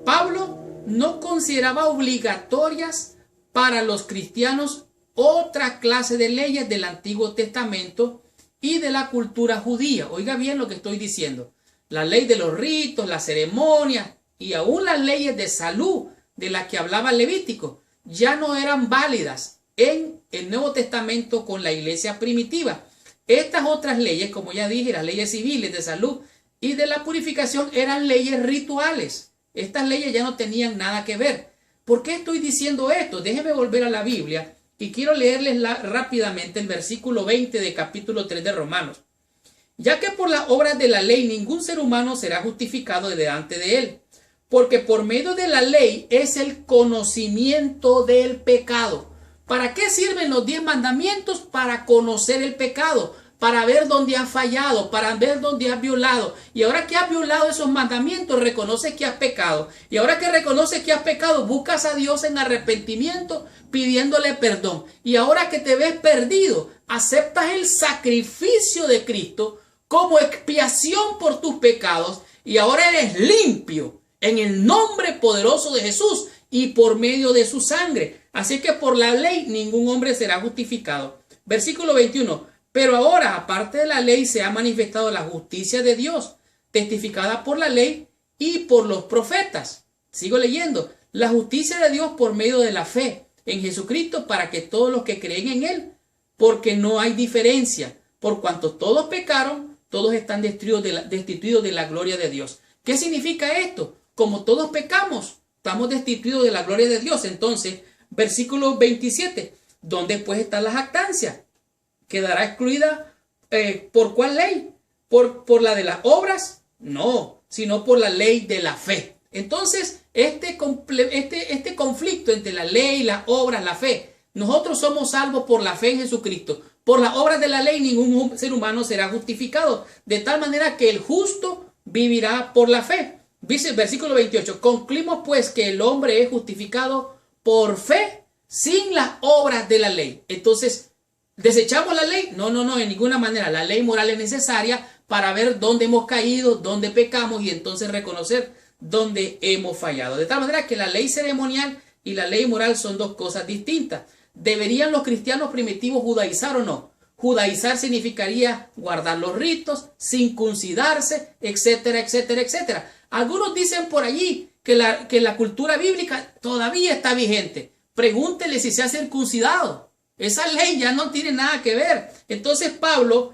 Pablo no consideraba obligatorias para los cristianos otra clase de leyes del Antiguo Testamento y de la cultura judía. Oiga bien lo que estoy diciendo. La ley de los ritos, las ceremonias y aún las leyes de salud de las que hablaba Levítico ya no eran válidas en el Nuevo Testamento con la iglesia primitiva. Estas otras leyes, como ya dije, las leyes civiles de salud y de la purificación eran leyes rituales. Estas leyes ya no tenían nada que ver. ¿Por qué estoy diciendo esto? Déjenme volver a la Biblia y quiero leerles rápidamente el versículo 20 de capítulo 3 de Romanos. Ya que por las obras de la ley ningún ser humano será justificado delante de él, porque por medio de la ley es el conocimiento del pecado. ¿Para qué sirven los 10 mandamientos? Para conocer el pecado, para ver dónde has fallado, para ver dónde has violado. Y ahora que has violado esos mandamientos, reconoces que has pecado. Y ahora que reconoces que has pecado, buscas a Dios en arrepentimiento, pidiéndole perdón. Y ahora que te ves perdido, aceptas el sacrificio de Cristo como expiación por tus pecados. Y ahora eres limpio en el nombre poderoso de Jesús y por medio de su sangre. Así que por la ley ningún hombre será justificado. Versículo 21. Pero ahora, aparte de la ley, se ha manifestado la justicia de Dios, testificada por la ley y por los profetas. Sigo leyendo. La justicia de Dios por medio de la fe en Jesucristo para que todos los que creen en Él, porque no hay diferencia. Por cuanto todos pecaron, todos están destituidos de la gloria de Dios. ¿Qué significa esto? Como todos pecamos, estamos destituidos de la gloria de Dios. Entonces, versículo 27, ¿dónde pues está la jactancia? ¿Quedará excluida por cuál ley? ¿Por la de las obras? No, sino por la ley de la fe. Entonces, este conflicto entre la ley, las obras, la fe, nosotros somos salvos por la fe en Jesucristo. Por las obras de la ley ningún ser humano será justificado, de tal manera que el justo vivirá por la fe. Dice el versículo 28, concluimos pues que el hombre es justificado por fe sin las obras de la ley. Entonces, ¿desechamos la ley? No, en ninguna manera. La ley moral es necesaria para ver dónde hemos caído, dónde pecamos y entonces reconocer dónde hemos fallado. De tal manera que la ley ceremonial y la ley moral son dos cosas distintas. ¿Deberían los cristianos primitivos judaizar o no? Judaizar significaría guardar los ritos, circuncidarse, etcétera, etcétera, etcétera. Algunos dicen por allí que la cultura bíblica todavía está vigente. Pregúntele si se ha circuncidado. Esa ley ya no tiene nada que ver. Entonces Pablo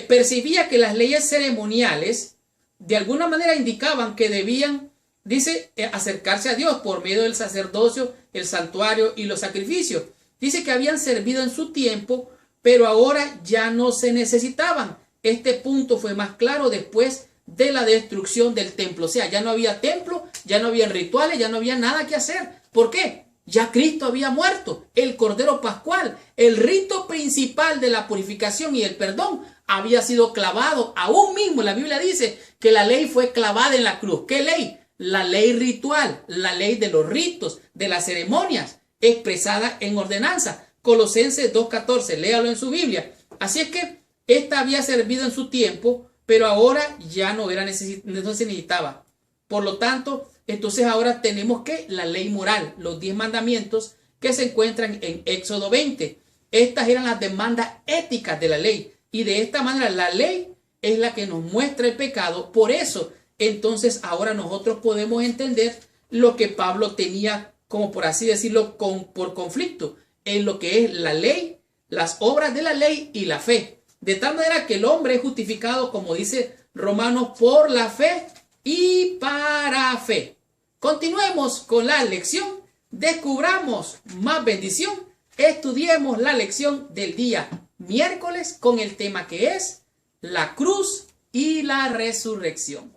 percibía que las leyes ceremoniales de alguna manera indicaban que debían, dice, acercarse a Dios por medio del sacerdocio, el santuario y los sacrificios. Dice que habían servido en su tiempo, pero ahora ya no se necesitaban. Este punto fue más claro después de la destrucción del templo. O sea, ya no había templo, ya no había rituales, ya no había nada que hacer. ¿Por qué? Ya Cristo había muerto, el Cordero Pascual, el rito principal de la purificación y el perdón había sido clavado. Aún mismo la Biblia dice que la ley fue clavada en la cruz. ¿Qué ley? La ley ritual, la ley de los ritos, de las ceremonias, expresada en ordenanza. Colosenses 2:14, léalo en su Biblia. Así es que esta había servido en su tiempo, pero ahora ya no se necesitaba. Por lo tanto, entonces ahora tenemos que la ley moral, los 10 mandamientos que se encuentran en Éxodo 20. Estas eran las demandas éticas de la ley. Y de esta manera la ley es la que nos muestra el pecado. Por eso, entonces ahora nosotros podemos entender lo que Pablo tenía, como por así decirlo, por conflicto en lo que es la ley, las obras de la ley y la fe. De tal manera que el hombre es justificado, como dice Romanos, por la fe y para fe. Continuemos con la lección, descubramos más bendición, estudiemos la lección del día miércoles con el tema que es la cruz y la resurrección.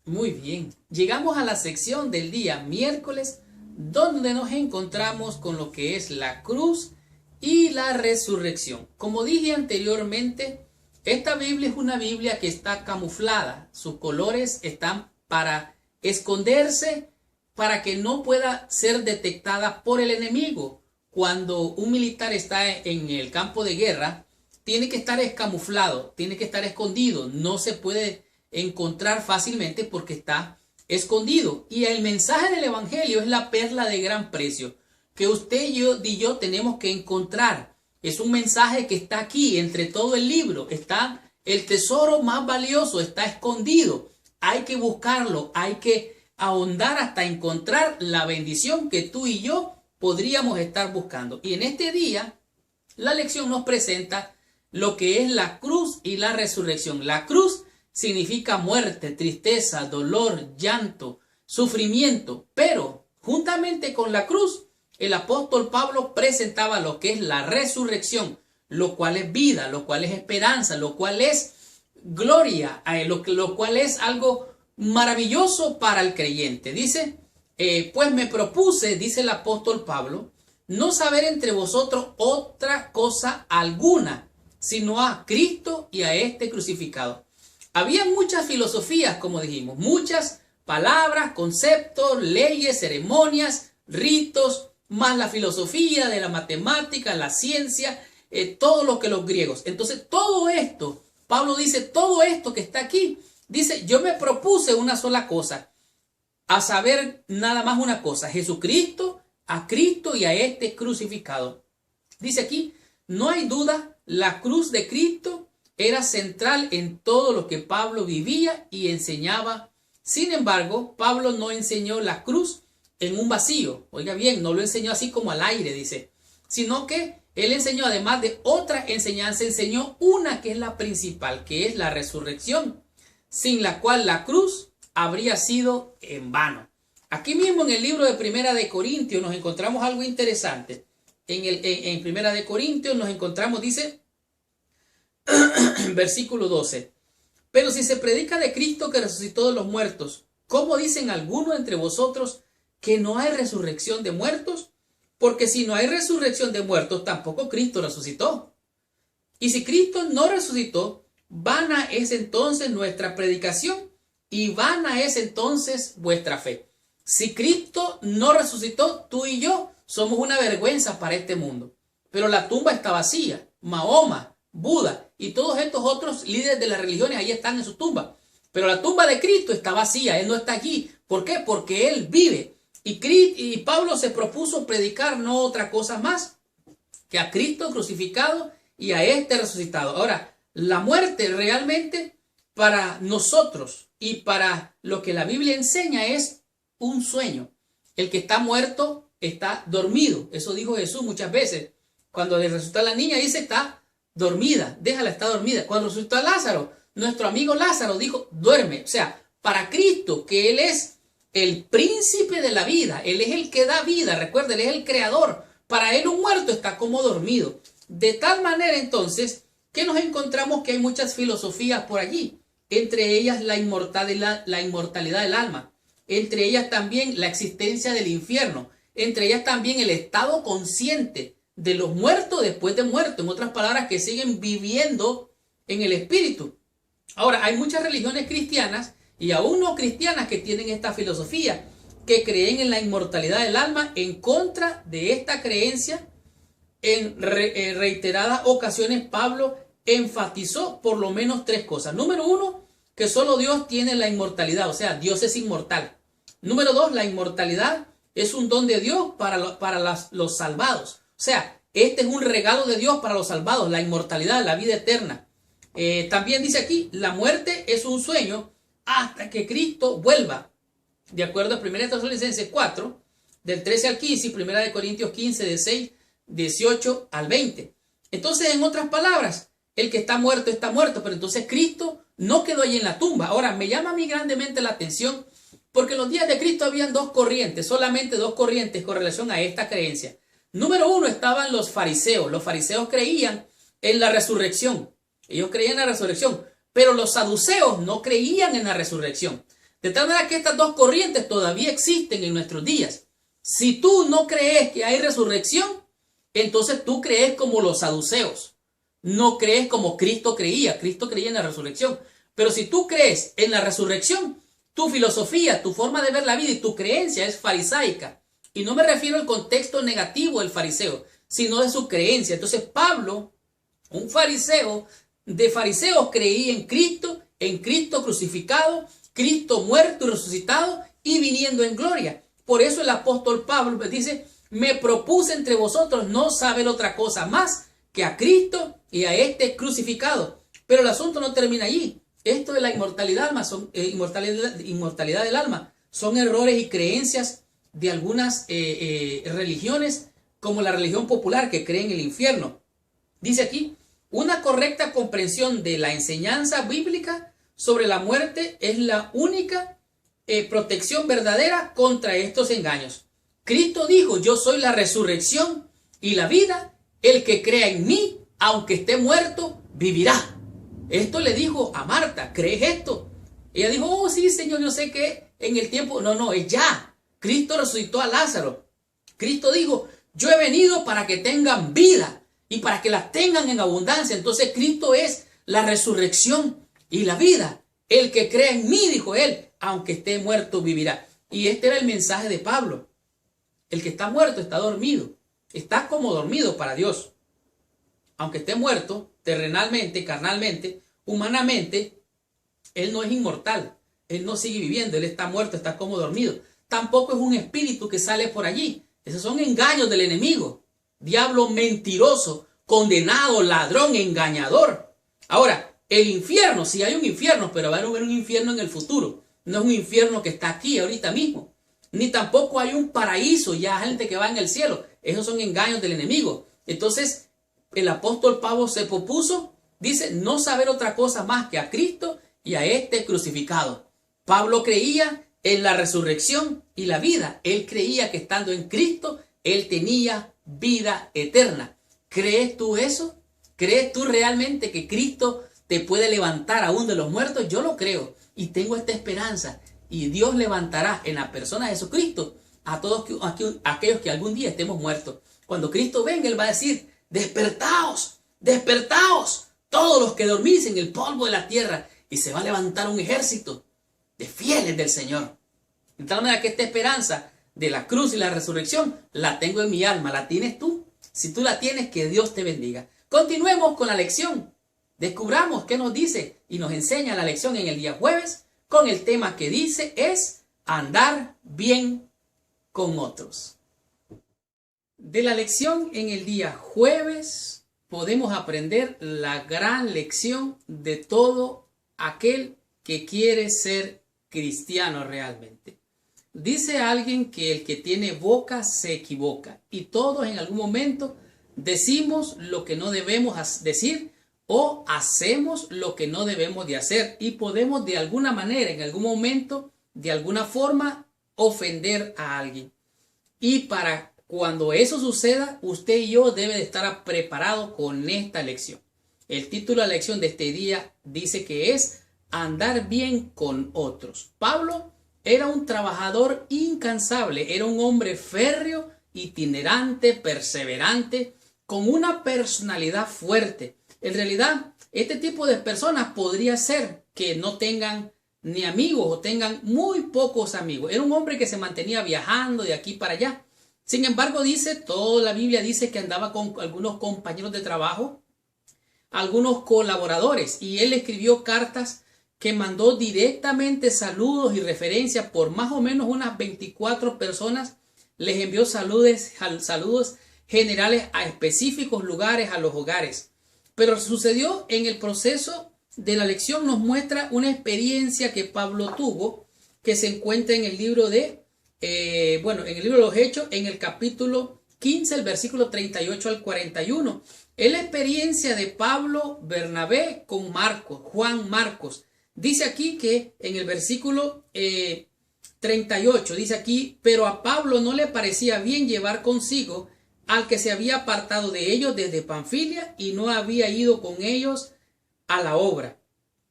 Muy bien, llegamos a la sección del día miércoles, donde nos encontramos con lo que es la cruz y la resurrección. Como dije anteriormente, esta Biblia es una Biblia que está camuflada. Sus colores están para esconderse, para que no pueda ser detectada por el enemigo. Cuando un militar está en el campo de guerra, tiene que estar escamuflado, tiene que estar escondido, no se puede encontrar fácilmente porque está escondido. Y el mensaje del evangelio es la perla de gran precio que usted y yo tenemos que encontrar. Es un mensaje que está aquí entre todo el libro, está el tesoro más valioso, está escondido. Hay que buscarlo, hay que ahondar hasta encontrar la bendición que tú y yo podríamos estar buscando. Y en este día la lección nos presenta lo que es la cruz y la resurrección. La cruz significa muerte, tristeza, dolor, llanto, sufrimiento. Pero juntamente con la cruz, el apóstol Pablo presentaba lo que es la resurrección, lo cual es vida, lo cual es esperanza, lo cual es gloria, lo cual es algo maravilloso para el creyente. Dice, pues me propuse, dice el apóstol Pablo, no saber entre vosotros otra cosa alguna, sino a Cristo y a este crucificado. Había muchas filosofías, como dijimos, muchas palabras, conceptos, leyes, ceremonias, ritos, más la filosofía de la matemática, la ciencia, todo lo que los griegos. Entonces, todo esto, Pablo dice, todo esto que está aquí, dice, yo me propuse una sola cosa, a saber nada más una cosa, Jesucristo, a Cristo y a este crucificado. Dice aquí, no hay duda, la cruz de Cristo era central en todo lo que Pablo vivía y enseñaba. Sin embargo, Pablo no enseñó la cruz en un vacío. Oiga bien, no lo enseñó así como al aire, dice, sino que él enseñó, además de otra enseñanza, enseñó una que es la principal, que es la resurrección, sin la cual la cruz habría sido en vano. Aquí mismo en el libro de Primera de Corintios nos encontramos algo interesante. En Primera de Corintios nos encontramos, dice, versículo 12, pero si se predica de Cristo que resucitó de los muertos, ¿cómo dicen algunos entre vosotros que no hay resurrección de muertos? Porque si no hay resurrección de muertos, tampoco Cristo resucitó. Y si Cristo no resucitó, vana es entonces nuestra predicación y vana es entonces vuestra fe. Si Cristo no resucitó, tú y yo somos una vergüenza para este mundo. Pero la tumba está vacía. Mahoma, Buda y todos estos otros líderes de las religiones ahí están en su tumba. Pero la tumba de Cristo está vacía, Él no está aquí. ¿Por qué? Porque Él vive. Y Pablo se propuso predicar no otra cosa más que a Cristo crucificado y a este resucitado. Ahora, la muerte realmente para nosotros y para lo que la Biblia enseña es un sueño. El que está muerto está dormido. Eso dijo Jesús muchas veces. Cuando le resucitó a la niña, dice está dormida, déjala, está dormida. Cuando resucitó a Lázaro, nuestro amigo Lázaro dijo duerme. O sea, para Cristo, que Él es el príncipe de la vida, Él es el que da vida, recuerda, Él es el creador. Para Él un muerto está como dormido. De tal manera entonces que nos encontramos que hay muchas filosofías por allí, entre ellas la inmortalidad del alma, entre ellas también la existencia del infierno, entre ellas también el estado consciente de los muertos después de muerto, en otras palabras, que siguen viviendo en el espíritu. Ahora, hay muchas religiones cristianas y aún no cristianas que tienen esta filosofía, que creen en la inmortalidad del alma. En contra de esta creencia, en reiteradas ocasiones Pablo enfatizó por lo menos tres cosas. Número uno, que solo Dios tiene la inmortalidad, o sea, Dios es inmortal. Número dos, la inmortalidad es un don de Dios para los salvados. O sea, este es un regalo de Dios para los salvados, la inmortalidad, la vida eterna. También dice aquí, la muerte es un sueño hasta que Cristo vuelva. De acuerdo a 1 Tesalonicenses 4, del 13 al 15, y 1 Corintios 15, de 6, 18 al 20. Entonces, en otras palabras, el que está muerto, pero entonces Cristo no quedó allí en la tumba. Ahora, me llama a mí grandemente la atención, porque en los días de Cristo habían dos corrientes, solamente dos corrientes con relación a esta creencia. Número uno, estaban los fariseos. Los fariseos creían en la resurrección. Ellos creían en la resurrección, pero los saduceos no creían en la resurrección. De tal manera que estas dos corrientes todavía existen en nuestros días. Si tú no crees que hay resurrección, entonces tú crees como los saduceos. No crees como Cristo creía. Cristo creía en la resurrección. Pero si tú crees en la resurrección, tu filosofía, tu forma de ver la vida y tu creencia es farisaica. Y no me refiero al contexto negativo del fariseo, sino de su creencia. Entonces Pablo, un fariseo, de fariseos creía en Cristo crucificado, Cristo muerto y resucitado y viniendo en gloria. Por eso el apóstol Pablo dice, me propuse entre vosotros no saber otra cosa más que a Cristo y a este crucificado. Pero el asunto no termina allí. Esto de la inmortalidad del alma son errores y creencias de algunas religiones, como la religión popular que cree en el infierno. Dice aquí, una correcta comprensión de la enseñanza bíblica sobre la muerte es la única protección verdadera contra estos engaños. Cristo dijo, yo soy la resurrección y la vida, el que crea en mí, aunque esté muerto, vivirá. Esto le dijo a Marta, ¿crees esto? Ella dijo, oh sí Señor, yo sé que en el tiempo, no, es ya. Cristo resucitó a Lázaro. Cristo dijo, yo he venido para que tengan vida y para que la tengan en abundancia. Entonces Cristo es la resurrección y la vida. El que cree en mí, dijo él, aunque esté muerto, vivirá. Y este era el mensaje de Pablo. El que está muerto está dormido. Está como dormido para Dios. Aunque esté muerto, terrenalmente, carnalmente, humanamente, él no es inmortal. Él no sigue viviendo. Él está muerto, está como dormido. Tampoco es un espíritu que sale por allí. Esos son engaños del enemigo. Diablo mentiroso, condenado, ladrón, engañador. Ahora, el infierno, sí hay un infierno, pero va a haber un infierno en el futuro. No es un infierno que está aquí ahorita mismo. Ni tampoco hay un paraíso, ya gente que va en el cielo. Esos son engaños del enemigo. Entonces, el apóstol Pablo se propuso, dice, no saber otra cosa más que a Cristo y a este crucificado. Pablo creía en la resurrección y la vida. Él creía que estando en Cristo, él tenía vida eterna. ¿Crees tú eso? ¿Crees tú realmente que Cristo te puede levantar aún de los muertos? Yo lo creo y tengo esta esperanza. Y Dios levantará en la persona de Jesucristo a todos aquellos que algún día estemos muertos. Cuando Cristo venga, Él va a decir, despertaos, despertaos, todos los que dormís en el polvo de la tierra. Y se va a levantar un ejército de fieles del Señor. De tal manera que esta esperanza de la cruz y la resurrección la tengo en mi alma. ¿La tienes tú? Si tú la tienes, que Dios te bendiga. Continuemos con la lección. Descubramos qué nos dice y nos enseña la lección en el día jueves, con el tema que dice es andar bien con otros. De la lección en el día jueves podemos aprender la gran lección de todo aquel que quiere ser cristiano realmente. Dice alguien que el que tiene boca se equivoca y todos en algún momento decimos lo que no debemos decir o hacemos lo que no debemos de hacer y podemos de alguna manera, en algún momento, de alguna forma, ofender a alguien. Y para cuando eso suceda, usted y yo debe de estar preparados con esta lección. El título de la lección de este día dice que es andar bien con otros. Pablo era un trabajador incansable, era un hombre férreo, itinerante, perseverante, con una personalidad fuerte. En realidad, este tipo de personas podría ser que no tengan ni amigos o tengan muy pocos amigos. Era un hombre que se mantenía viajando de aquí para allá. Sin embargo, toda la Biblia dice que andaba con algunos compañeros de trabajo, algunos colaboradores, y él escribió cartas que mandó directamente saludos y referencias por más o menos unas 24 personas. Les envió saludos generales a específicos lugares, a los hogares. Pero sucedió en el proceso de la lección, nos muestra una experiencia que Pablo tuvo, que se encuentra en el libro de, en el libro de los Hechos, en el capítulo 15, el versículo 38 al 41. Es la experiencia de Pablo Bernabé con Marcos, Juan Marcos. Dice aquí que en el versículo 38, dice aquí, pero a Pablo no le parecía bien llevar consigo al que se había apartado de ellos desde Panfilia y no había ido con ellos a la obra.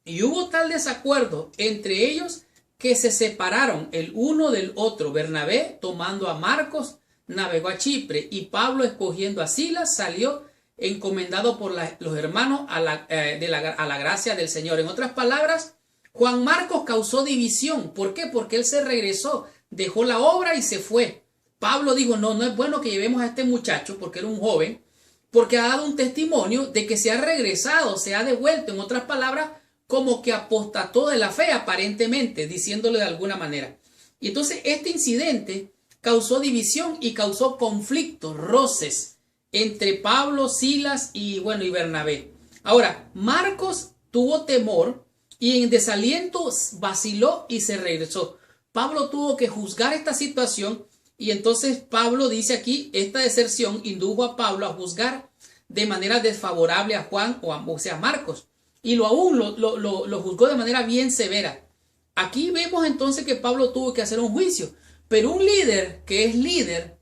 Y hubo tal desacuerdo entre ellos que se separaron el uno del otro. Bernabé, tomando a Marcos, navegó a Chipre, y Pablo, escogiendo a Silas, salió encomendado por los hermanos a la gracia del Señor. En otras palabras, Juan Marcos causó división. ¿Por qué? Porque él se regresó, dejó la obra y se fue. Pablo dijo, no es bueno que llevemos a este muchacho, porque era un joven, porque ha dado un testimonio de que se ha regresado, se ha devuelto. En otras palabras, como que apostató de la fe, aparentemente, diciéndole de alguna manera. Y entonces este incidente causó división y causó conflictos, roces entre Pablo, Silas y Bernabé. Ahora, Marcos tuvo temor y en desaliento vaciló y se regresó. Pablo tuvo que juzgar esta situación, y entonces Pablo dice aquí, esta deserción indujo a Pablo a juzgar de manera desfavorable a Juan, o sea, a Marcos, y lo juzgó de manera bien severa. Aquí vemos entonces que Pablo tuvo que hacer un juicio, pero un líder que es líder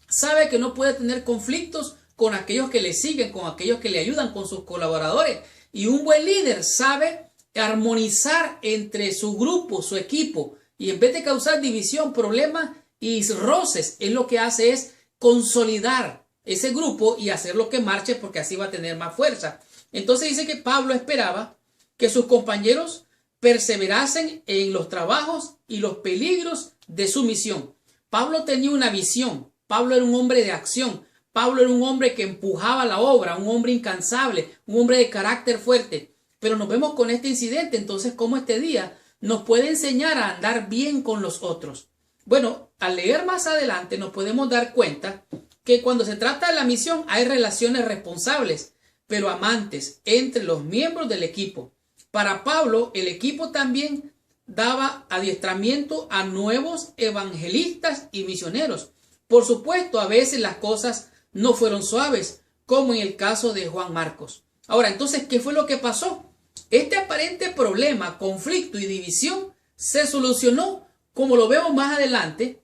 sabe que no puede tener conflictos con aquellos que le siguen, con aquellos que le ayudan, con sus colaboradores, y un buen líder sabe armonizar entre su grupo, su equipo, y en vez de causar división, problemas y roces, él lo que hace es consolidar ese grupo y hacerlo que marche, porque así va a tener más fuerza. Entonces dice que Pablo esperaba que sus compañeros perseverasen en los trabajos y los peligros de su misión. Pablo tenía una visión. Pablo era un hombre de acción. Pablo era un hombre que empujaba la obra, un hombre incansable, un hombre de carácter fuerte. Pero nos vemos con este incidente. Entonces, ¿cómo este día nos puede enseñar a andar bien con los otros? Bueno, al leer más adelante nos podemos dar cuenta que cuando se trata de la misión hay relaciones responsables, pero amantes, entre los miembros del equipo. Para Pablo, el equipo también daba adiestramiento a nuevos evangelistas y misioneros. Por supuesto, a veces las cosas no fueron suaves, como en el caso de Juan Marcos. Ahora, entonces, ¿qué fue lo que pasó? Este aparente problema, conflicto y división se solucionó, como lo vemos más adelante.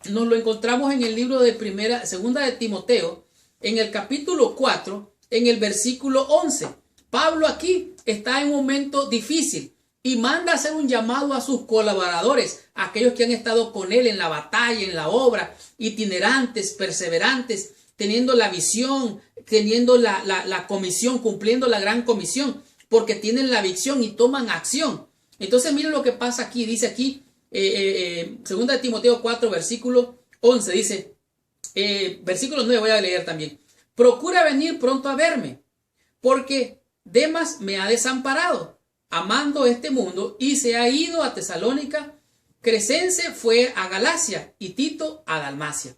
Nos lo encontramos en el libro de segunda de Timoteo, en el capítulo 4, en el versículo 11. Pablo aquí está en un momento difícil y manda a hacer un llamado a sus colaboradores, aquellos que han estado con él en la batalla, en la obra, itinerantes, perseverantes, teniendo la visión, teniendo la comisión, cumpliendo la gran comisión, porque tienen la visión y toman acción. Entonces miren lo que pasa aquí, dice aquí, segunda de Timoteo 4, versículo 11, dice, versículo 9 voy a leer también. Procura venir pronto a verme, porque Demas me ha desamparado, amando este mundo, y se ha ido a Tesalónica. Crescense fue a Galacia y Tito a Dalmacia.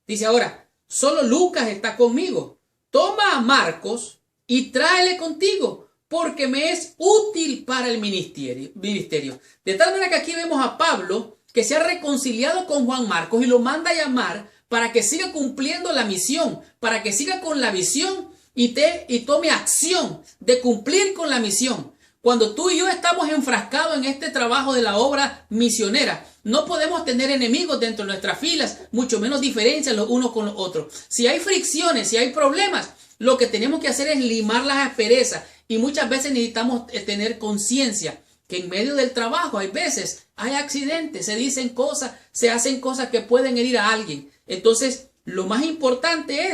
Dice ahora, solo Lucas está conmigo. Toma a Marcos y tráele contigo, porque me es útil para el ministerio. De tal manera que aquí vemos a Pablo, que se ha reconciliado con Juan Marcos y lo manda a llamar para que siga cumpliendo la misión, para que siga con la visión y tome acción de cumplir con la misión. Cuando tú y yo estamos enfrascados en este trabajo de la obra misionera, no podemos tener enemigos dentro de nuestras filas, mucho menos diferencias los unos con los otros. Si hay fricciones, si hay problemas, lo que tenemos que hacer es limar las asperezas, y muchas veces necesitamos tener conciencia que en medio del trabajo hay veces hay accidentes, se dicen cosas, se hacen cosas que pueden herir a alguien. Entonces, lo más importante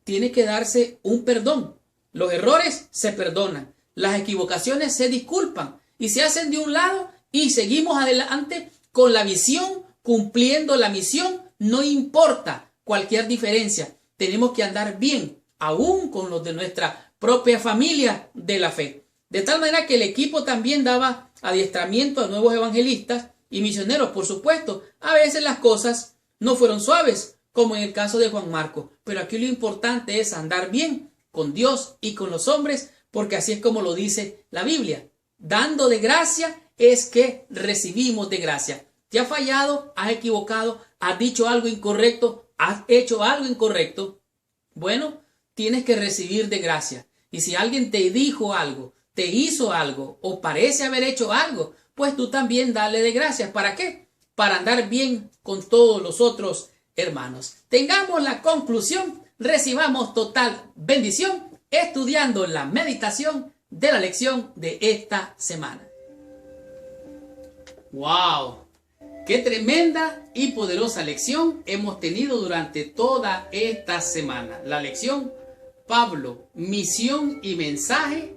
tiene que darse un perdón. Los errores se perdonan, las equivocaciones se disculpan y se hacen de un lado y seguimos adelante con la visión, cumpliendo la misión, no importa cualquier diferencia. Tenemos que andar bien, aún con los de nuestra propia familia de la fe. De tal manera que el equipo también daba adiestramiento a nuevos evangelistas y misioneros. Por supuesto, a veces las cosas no fueron suaves, como en el caso de Juan Marcos, pero aquí lo importante es andar bien con Dios y con los hombres, porque así es como lo dice la Biblia. Dando de gracia es que recibimos de gracia. ¿Te ha fallado? ¿Has equivocado? ¿Has dicho algo incorrecto? ¿Has hecho algo incorrecto? Bueno, tienes que recibir de gracia. Y si alguien te dijo algo, te hizo algo o parece haber hecho algo, pues tú también dale de gracias. ¿Para qué? Para andar bien con todos los otros hermanos. Tengamos la conclusión, recibamos total bendición estudiando la meditación de la lección de esta semana. ¡Wow! ¡Qué tremenda y poderosa lección hemos tenido durante toda esta semana! La lección, Pablo, misión y mensaje,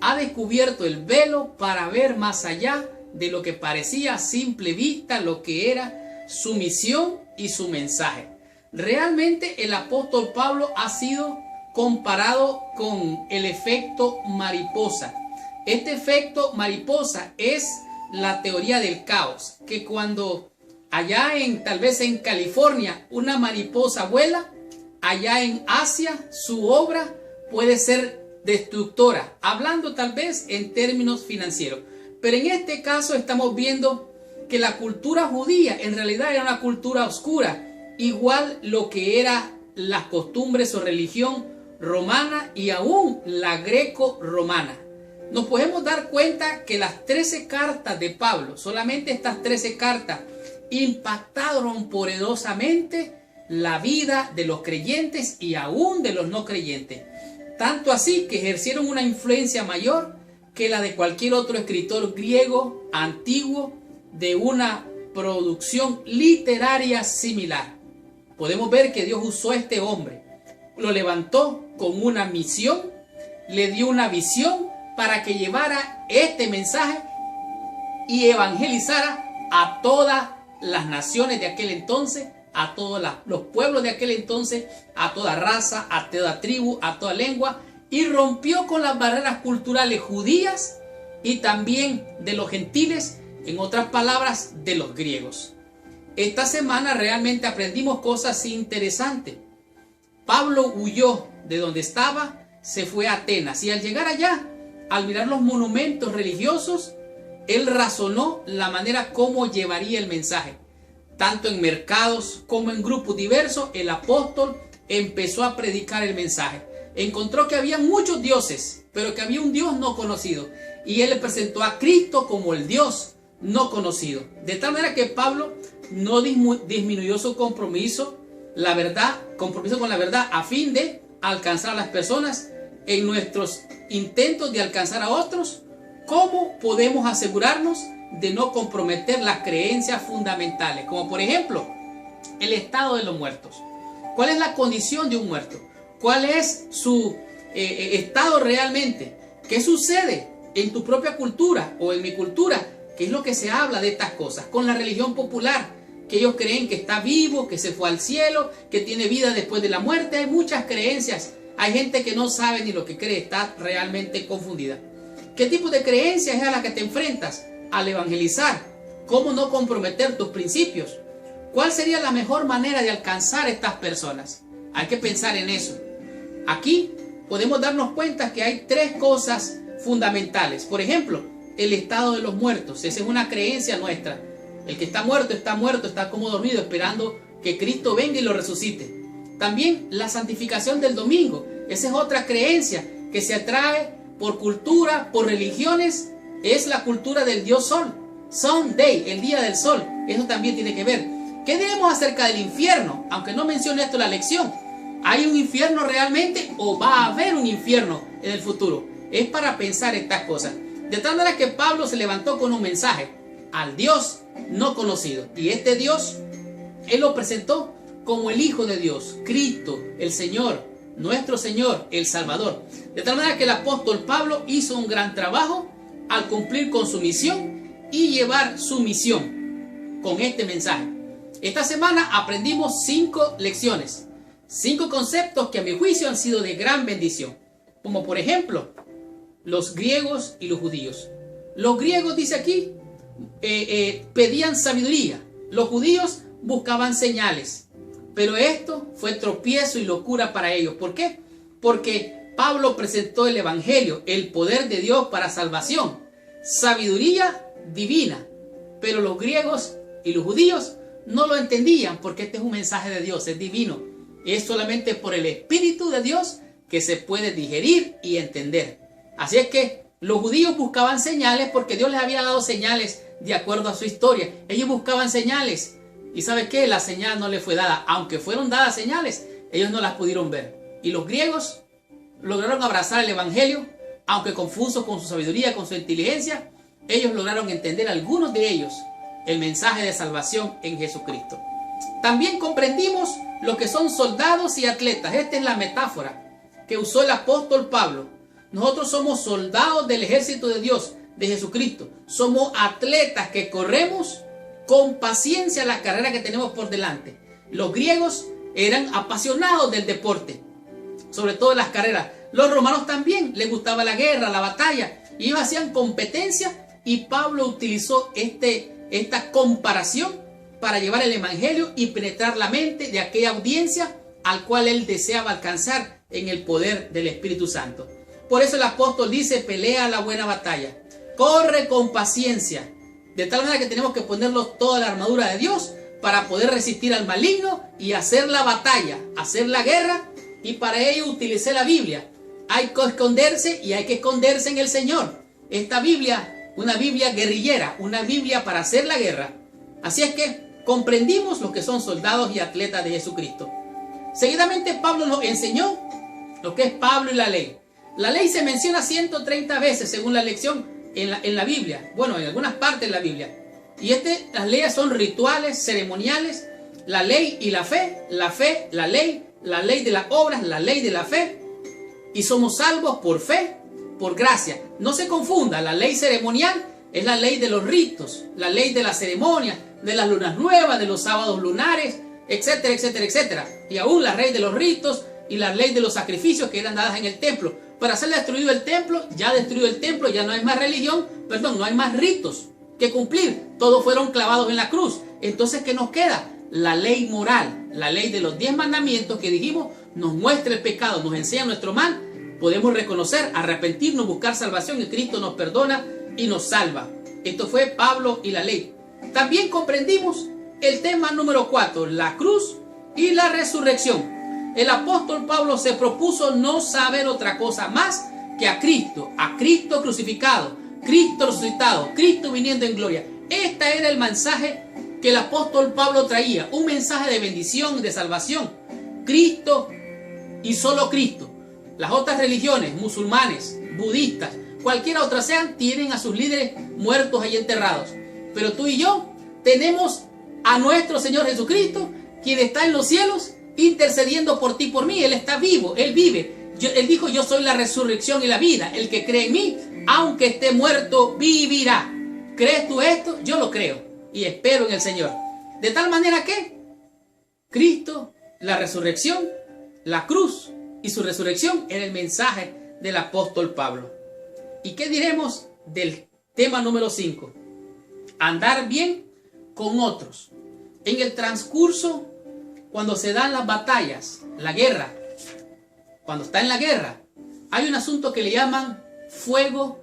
ha descubierto el velo para ver más allá de lo que parecía a simple vista lo que era su misión y su mensaje. Realmente el apóstol Pablo ha sido comparado con el efecto mariposa. Este efecto mariposa es la teoría del caos, que cuando allá tal vez en California una mariposa vuela, allá en Asia su obra puede ser destructora, hablando tal vez en términos financieros. Pero en este caso estamos viendo que la cultura judía en realidad era una cultura oscura, igual lo que eran las costumbres o religión romana y aún la greco-romana. Nos podemos dar cuenta que las 13 cartas de Pablo, solamente estas 13 cartas, impactaron poderosamente la vida de los creyentes y aún de los no creyentes. Tanto así que ejercieron una influencia mayor que la de cualquier otro escritor griego antiguo de una producción literaria similar. Podemos ver que Dios usó a este hombre, lo levantó con una misión, le dio una visión para que llevara este mensaje y evangelizara a todas las naciones de aquel entonces, a todos los pueblos de aquel entonces, a toda raza, a toda tribu, a toda lengua, y rompió con las barreras culturales judías y también de los gentiles, en otras palabras, de los griegos. Esta semana realmente aprendimos cosas interesantes. Pablo huyó de donde estaba, se fue a Atenas, y al llegar allá, al mirar los monumentos religiosos, él razonó la manera como llevaría el mensaje. Tanto en mercados como en grupos diversos, el apóstol empezó a predicar el mensaje. Encontró que había muchos dioses, pero que había un Dios no conocido. Y él le presentó a Cristo como el Dios no conocido. De tal manera que Pablo no disminuyó su compromiso con la verdad a fin de alcanzar a las personas. En nuestros intentos de alcanzar a otros, ¿cómo podemos asegurarnos de no comprometer las creencias fundamentales? Como por ejemplo, el estado de los muertos. ¿Cuál es la condición de un muerto? ¿Cuál es su estado realmente? ¿Qué sucede en tu propia cultura o en mi cultura? ¿Qué es lo que se habla de estas cosas? Con la religión popular, que ellos creen que está vivo, que se fue al cielo, que tiene vida después de la muerte. Hay muchas creencias. Hay gente que no sabe ni lo que cree, está realmente confundida. ¿Qué tipo de creencias es a la que te enfrentas al evangelizar? ¿Cómo no comprometer tus principios? ¿Cuál sería la mejor manera de alcanzar a estas personas? Hay que pensar en eso. Aquí podemos darnos cuenta que hay 3 cosas fundamentales. Por ejemplo, el estado de los muertos. Esa es una creencia nuestra. El que está muerto, está como dormido, esperando que Cristo venga y lo resucite. También la santificación del domingo. Esa es otra creencia que se atrae por cultura, por religiones. Es la cultura del Dios Sol. Sunday, el día del sol. Eso también tiene que ver. ¿Qué diremos acerca del infierno? Aunque no mencione esto en la lección. ¿Hay un infierno realmente o va a haber un infierno en el futuro? Es para pensar estas cosas. De tal manera que Pablo se levantó con un mensaje al Dios no conocido. Y este Dios, él lo presentó como el Hijo de Dios, Cristo, el Señor, nuestro Señor, el Salvador. De tal manera que el apóstol Pablo hizo un gran trabajo al cumplir con su misión y llevar su misión con este mensaje. Esta semana aprendimos 5 lecciones, 5 conceptos que a mi juicio han sido de gran bendición. Como por ejemplo, los griegos y los judíos. Los griegos, dice aquí, pedían sabiduría. Los judíos buscaban señales. Pero esto fue tropiezo y locura para ellos. ¿Por qué? Porque Pablo presentó el evangelio, el poder de Dios para salvación, sabiduría divina. Pero los griegos y los judíos no lo entendían, porque este es un mensaje de Dios, es divino. Es solamente por el Espíritu de Dios que se puede digerir y entender. Así es que los judíos buscaban señales porque Dios les había dado señales de acuerdo a su historia. Ellos buscaban señales. ¿Y sabe qué? La señal no les fue dada. Aunque fueron dadas señales, ellos no las pudieron ver. Y los griegos lograron abrazar el evangelio, aunque confusos con su sabiduría, con su inteligencia. Ellos lograron entender, algunos de ellos, el mensaje de salvación en Jesucristo. También comprendimos lo que son soldados y atletas. Esta es la metáfora que usó el apóstol Pablo. Nosotros somos soldados del ejército de Dios, de Jesucristo. Somos atletas que corremos con paciencia la carrera que tenemos por delante. Los griegos eran apasionados del deporte, sobre todo en las carreras. Los romanos también les gustaba la guerra, la batalla, y ellos hacían competencia, y Pablo utilizó esta comparación para llevar el evangelio y penetrar la mente de aquella audiencia al cual él deseaba alcanzar en el poder del Espíritu Santo. Por eso el apóstol dice: pelea la buena batalla, corre con paciencia, de tal manera que tenemos que ponernos toda la armadura de Dios para poder resistir al maligno y hacer la batalla, hacer la guerra, y para ello utilicé la Biblia. Hay que esconderse, y hay que esconderse en el Señor. Esta Biblia, una Biblia guerrillera, una Biblia para hacer la guerra. Así es que comprendimos lo que son soldados y atletas de Jesucristo. Seguidamente Pablo nos enseñó lo que es Pablo y la ley. La ley se menciona 130 veces según la lección en la Biblia. Bueno, en algunas partes de la Biblia. Y las leyes son rituales, ceremoniales, la ley y la fe, la ley de las obras, la ley de la fe. Y somos salvos por fe, por gracia. No se confunda, la ley ceremonial es la ley de los ritos, la ley de la ceremonia, de las lunas nuevas, de los sábados lunares, etcétera, etcétera, etcétera. Y aún la ley de los ritos y la ley de los sacrificios que eran dadas en el templo. Para ser destruido el templo, ya destruido el templo, ya no hay más religión, no hay más ritos que cumplir. Todos fueron clavados en la cruz. Entonces, ¿qué nos queda? La ley moral, la ley de los 10 mandamientos que dijimos, nos muestra el pecado, nos enseña nuestro mal. Podemos reconocer, arrepentirnos, buscar salvación, y Cristo nos perdona y nos salva. Esto fue Pablo y la ley. También comprendimos el tema número 4, la cruz y la resurrección. El apóstol Pablo se propuso no saber otra cosa más que a Cristo crucificado, Cristo resucitado, Cristo viniendo en gloria. Este era el mensaje que el apóstol Pablo traía, un mensaje de bendición, de salvación. Cristo y solo Cristo. Las otras religiones, musulmanes, budistas, cualquiera otra sean, tienen a sus líderes muertos y enterrados. Pero tú y yo tenemos a nuestro Señor Jesucristo, quien está en los cielos, intercediendo por ti y por mí. Él está vivo, Él vive. Él dijo: yo soy la resurrección y la vida. El que cree en mí, aunque esté muerto, vivirá. ¿Crees tú esto? Yo lo creo y espero en el Señor. De tal manera que Cristo, la resurrección, la cruz y su resurrección era el mensaje del apóstol Pablo. ¿Y qué diremos del tema número 5? Andar bien con otros. En el transcurso, cuando se dan las batallas, la guerra, cuando está en la guerra, hay un asunto que le llaman fuego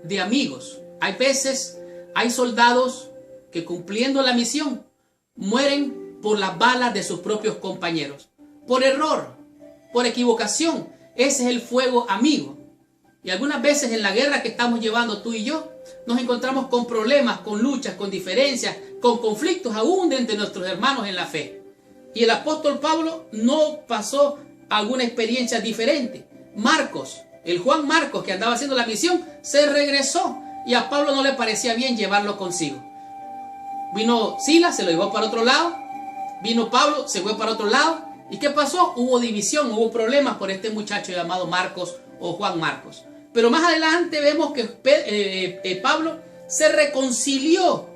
de amigos. Hay veces, hay soldados que cumpliendo la misión mueren por las balas de sus propios compañeros. Por error, por equivocación. Ese es el fuego amigo. Y algunas veces en la guerra que estamos llevando tú y yo, nos encontramos con problemas, con luchas, con diferencias, con conflictos aún entre nuestros hermanos en la fe. Y el apóstol Pablo no pasó alguna experiencia diferente. Marcos, el Juan Marcos que andaba haciendo la misión, se regresó y a Pablo no le parecía bien llevarlo consigo. Vino Silas, se lo llevó para otro lado. Vino Pablo, se fue para otro lado. ¿Y qué pasó? Hubo división, hubo problemas por este muchacho llamado Marcos o Juan Marcos. Pero más adelante vemos que Pablo se reconcilió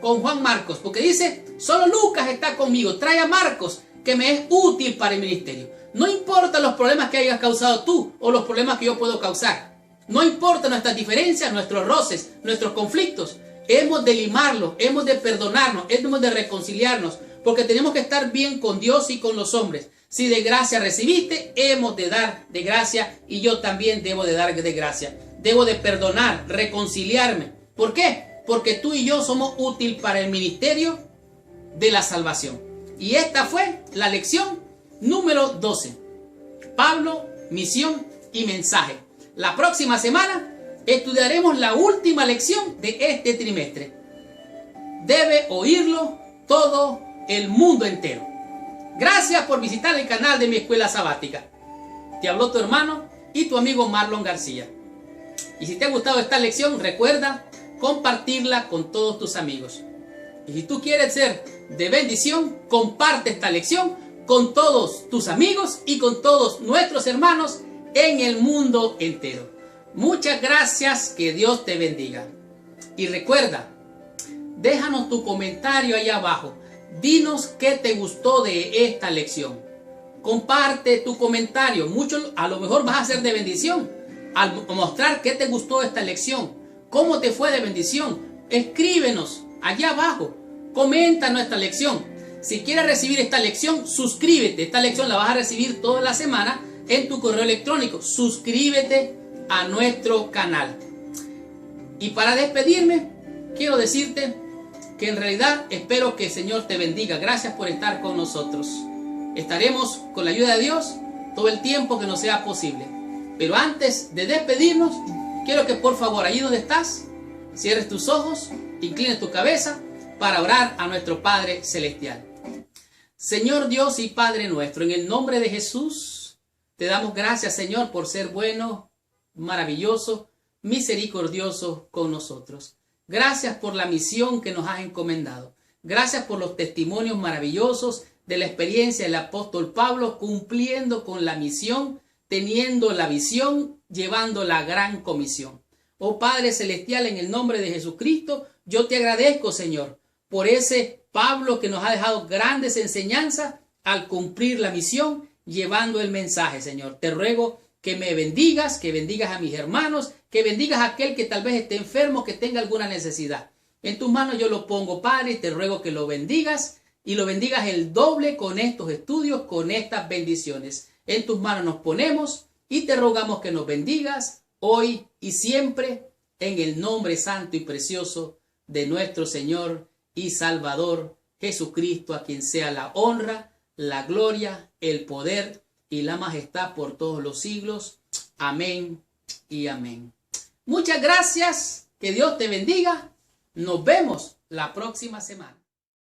con Juan Marcos, porque dice: solo Lucas está conmigo, trae a Marcos que me es útil para el ministerio. No importa los problemas que hayas causado tú o los problemas que yo puedo causar. No importa nuestras diferencias, nuestros roces, nuestros conflictos. Hemos de limarlos, hemos de perdonarnos, hemos de reconciliarnos, porque tenemos que estar bien con Dios y con los hombres. Si de gracia recibiste, hemos de dar de gracia, y yo también debo de dar de gracia. Debo de perdonar, reconciliarme. ¿Por qué? Porque tú y yo somos útiles para el ministerio de la salvación. Y esta fue la lección número 12. Pablo, misión y mensaje. La próxima semana estudiaremos la última lección de este trimestre. Debe oírlo todo el mundo entero. Gracias por visitar el canal de mi escuela sabática. Te habló tu hermano y tu amigo Marlon García. Y si te ha gustado esta lección, recuerda compartirla con todos tus amigos. Y si tú quieres ser de bendición, comparte esta lección con todos tus amigos y con todos nuestros hermanos en el mundo entero. Muchas gracias, que Dios te bendiga. Y recuerda, déjanos tu comentario ahí abajo. Dinos qué te gustó de esta lección. Comparte tu comentario. A lo mejor vas a ser de bendición al mostrar qué te gustó de esta lección. ¿Cómo te fue de bendición? Escríbenos allá abajo. Comenta nuestra lección. Si quieres recibir esta lección, suscríbete. Esta lección la vas a recibir toda la semana en tu correo electrónico. Suscríbete a nuestro canal. Y para despedirme, quiero decirte que en realidad espero que el Señor te bendiga. Gracias por estar con nosotros. Estaremos con la ayuda de Dios todo el tiempo que nos sea posible. Pero antes de despedirnos, quiero que por favor, allí donde estás, cierres tus ojos, inclines tu cabeza para orar a nuestro Padre Celestial. Señor Dios y Padre nuestro, en el nombre de Jesús, te damos gracias, Señor, por ser bueno, maravilloso, misericordioso con nosotros. Gracias por la misión que nos has encomendado. Gracias por los testimonios maravillosos de la experiencia del apóstol Pablo cumpliendo con la misión, teniendo la visión, llevando la gran comisión. Oh Padre Celestial, en el nombre de Jesucristo, yo te agradezco, Señor, por ese Pablo que nos ha dejado grandes enseñanzas al cumplir la misión, llevando el mensaje, Señor. Te ruego que me bendigas, que bendigas a mis hermanos, que bendigas a aquel que tal vez esté enfermo, que tenga alguna necesidad. En tus manos yo lo pongo, Padre, y te ruego que lo bendigas y lo bendigas el doble con estos estudios, con estas bendiciones. En tus manos nos ponemos y te rogamos que nos bendigas hoy y siempre en el nombre santo y precioso de nuestro Señor y Salvador Jesucristo, a quien sea la honra, la gloria, el poder y la majestad por todos los siglos. Amén y amén. Muchas gracias, que Dios te bendiga. Nos vemos la próxima semana.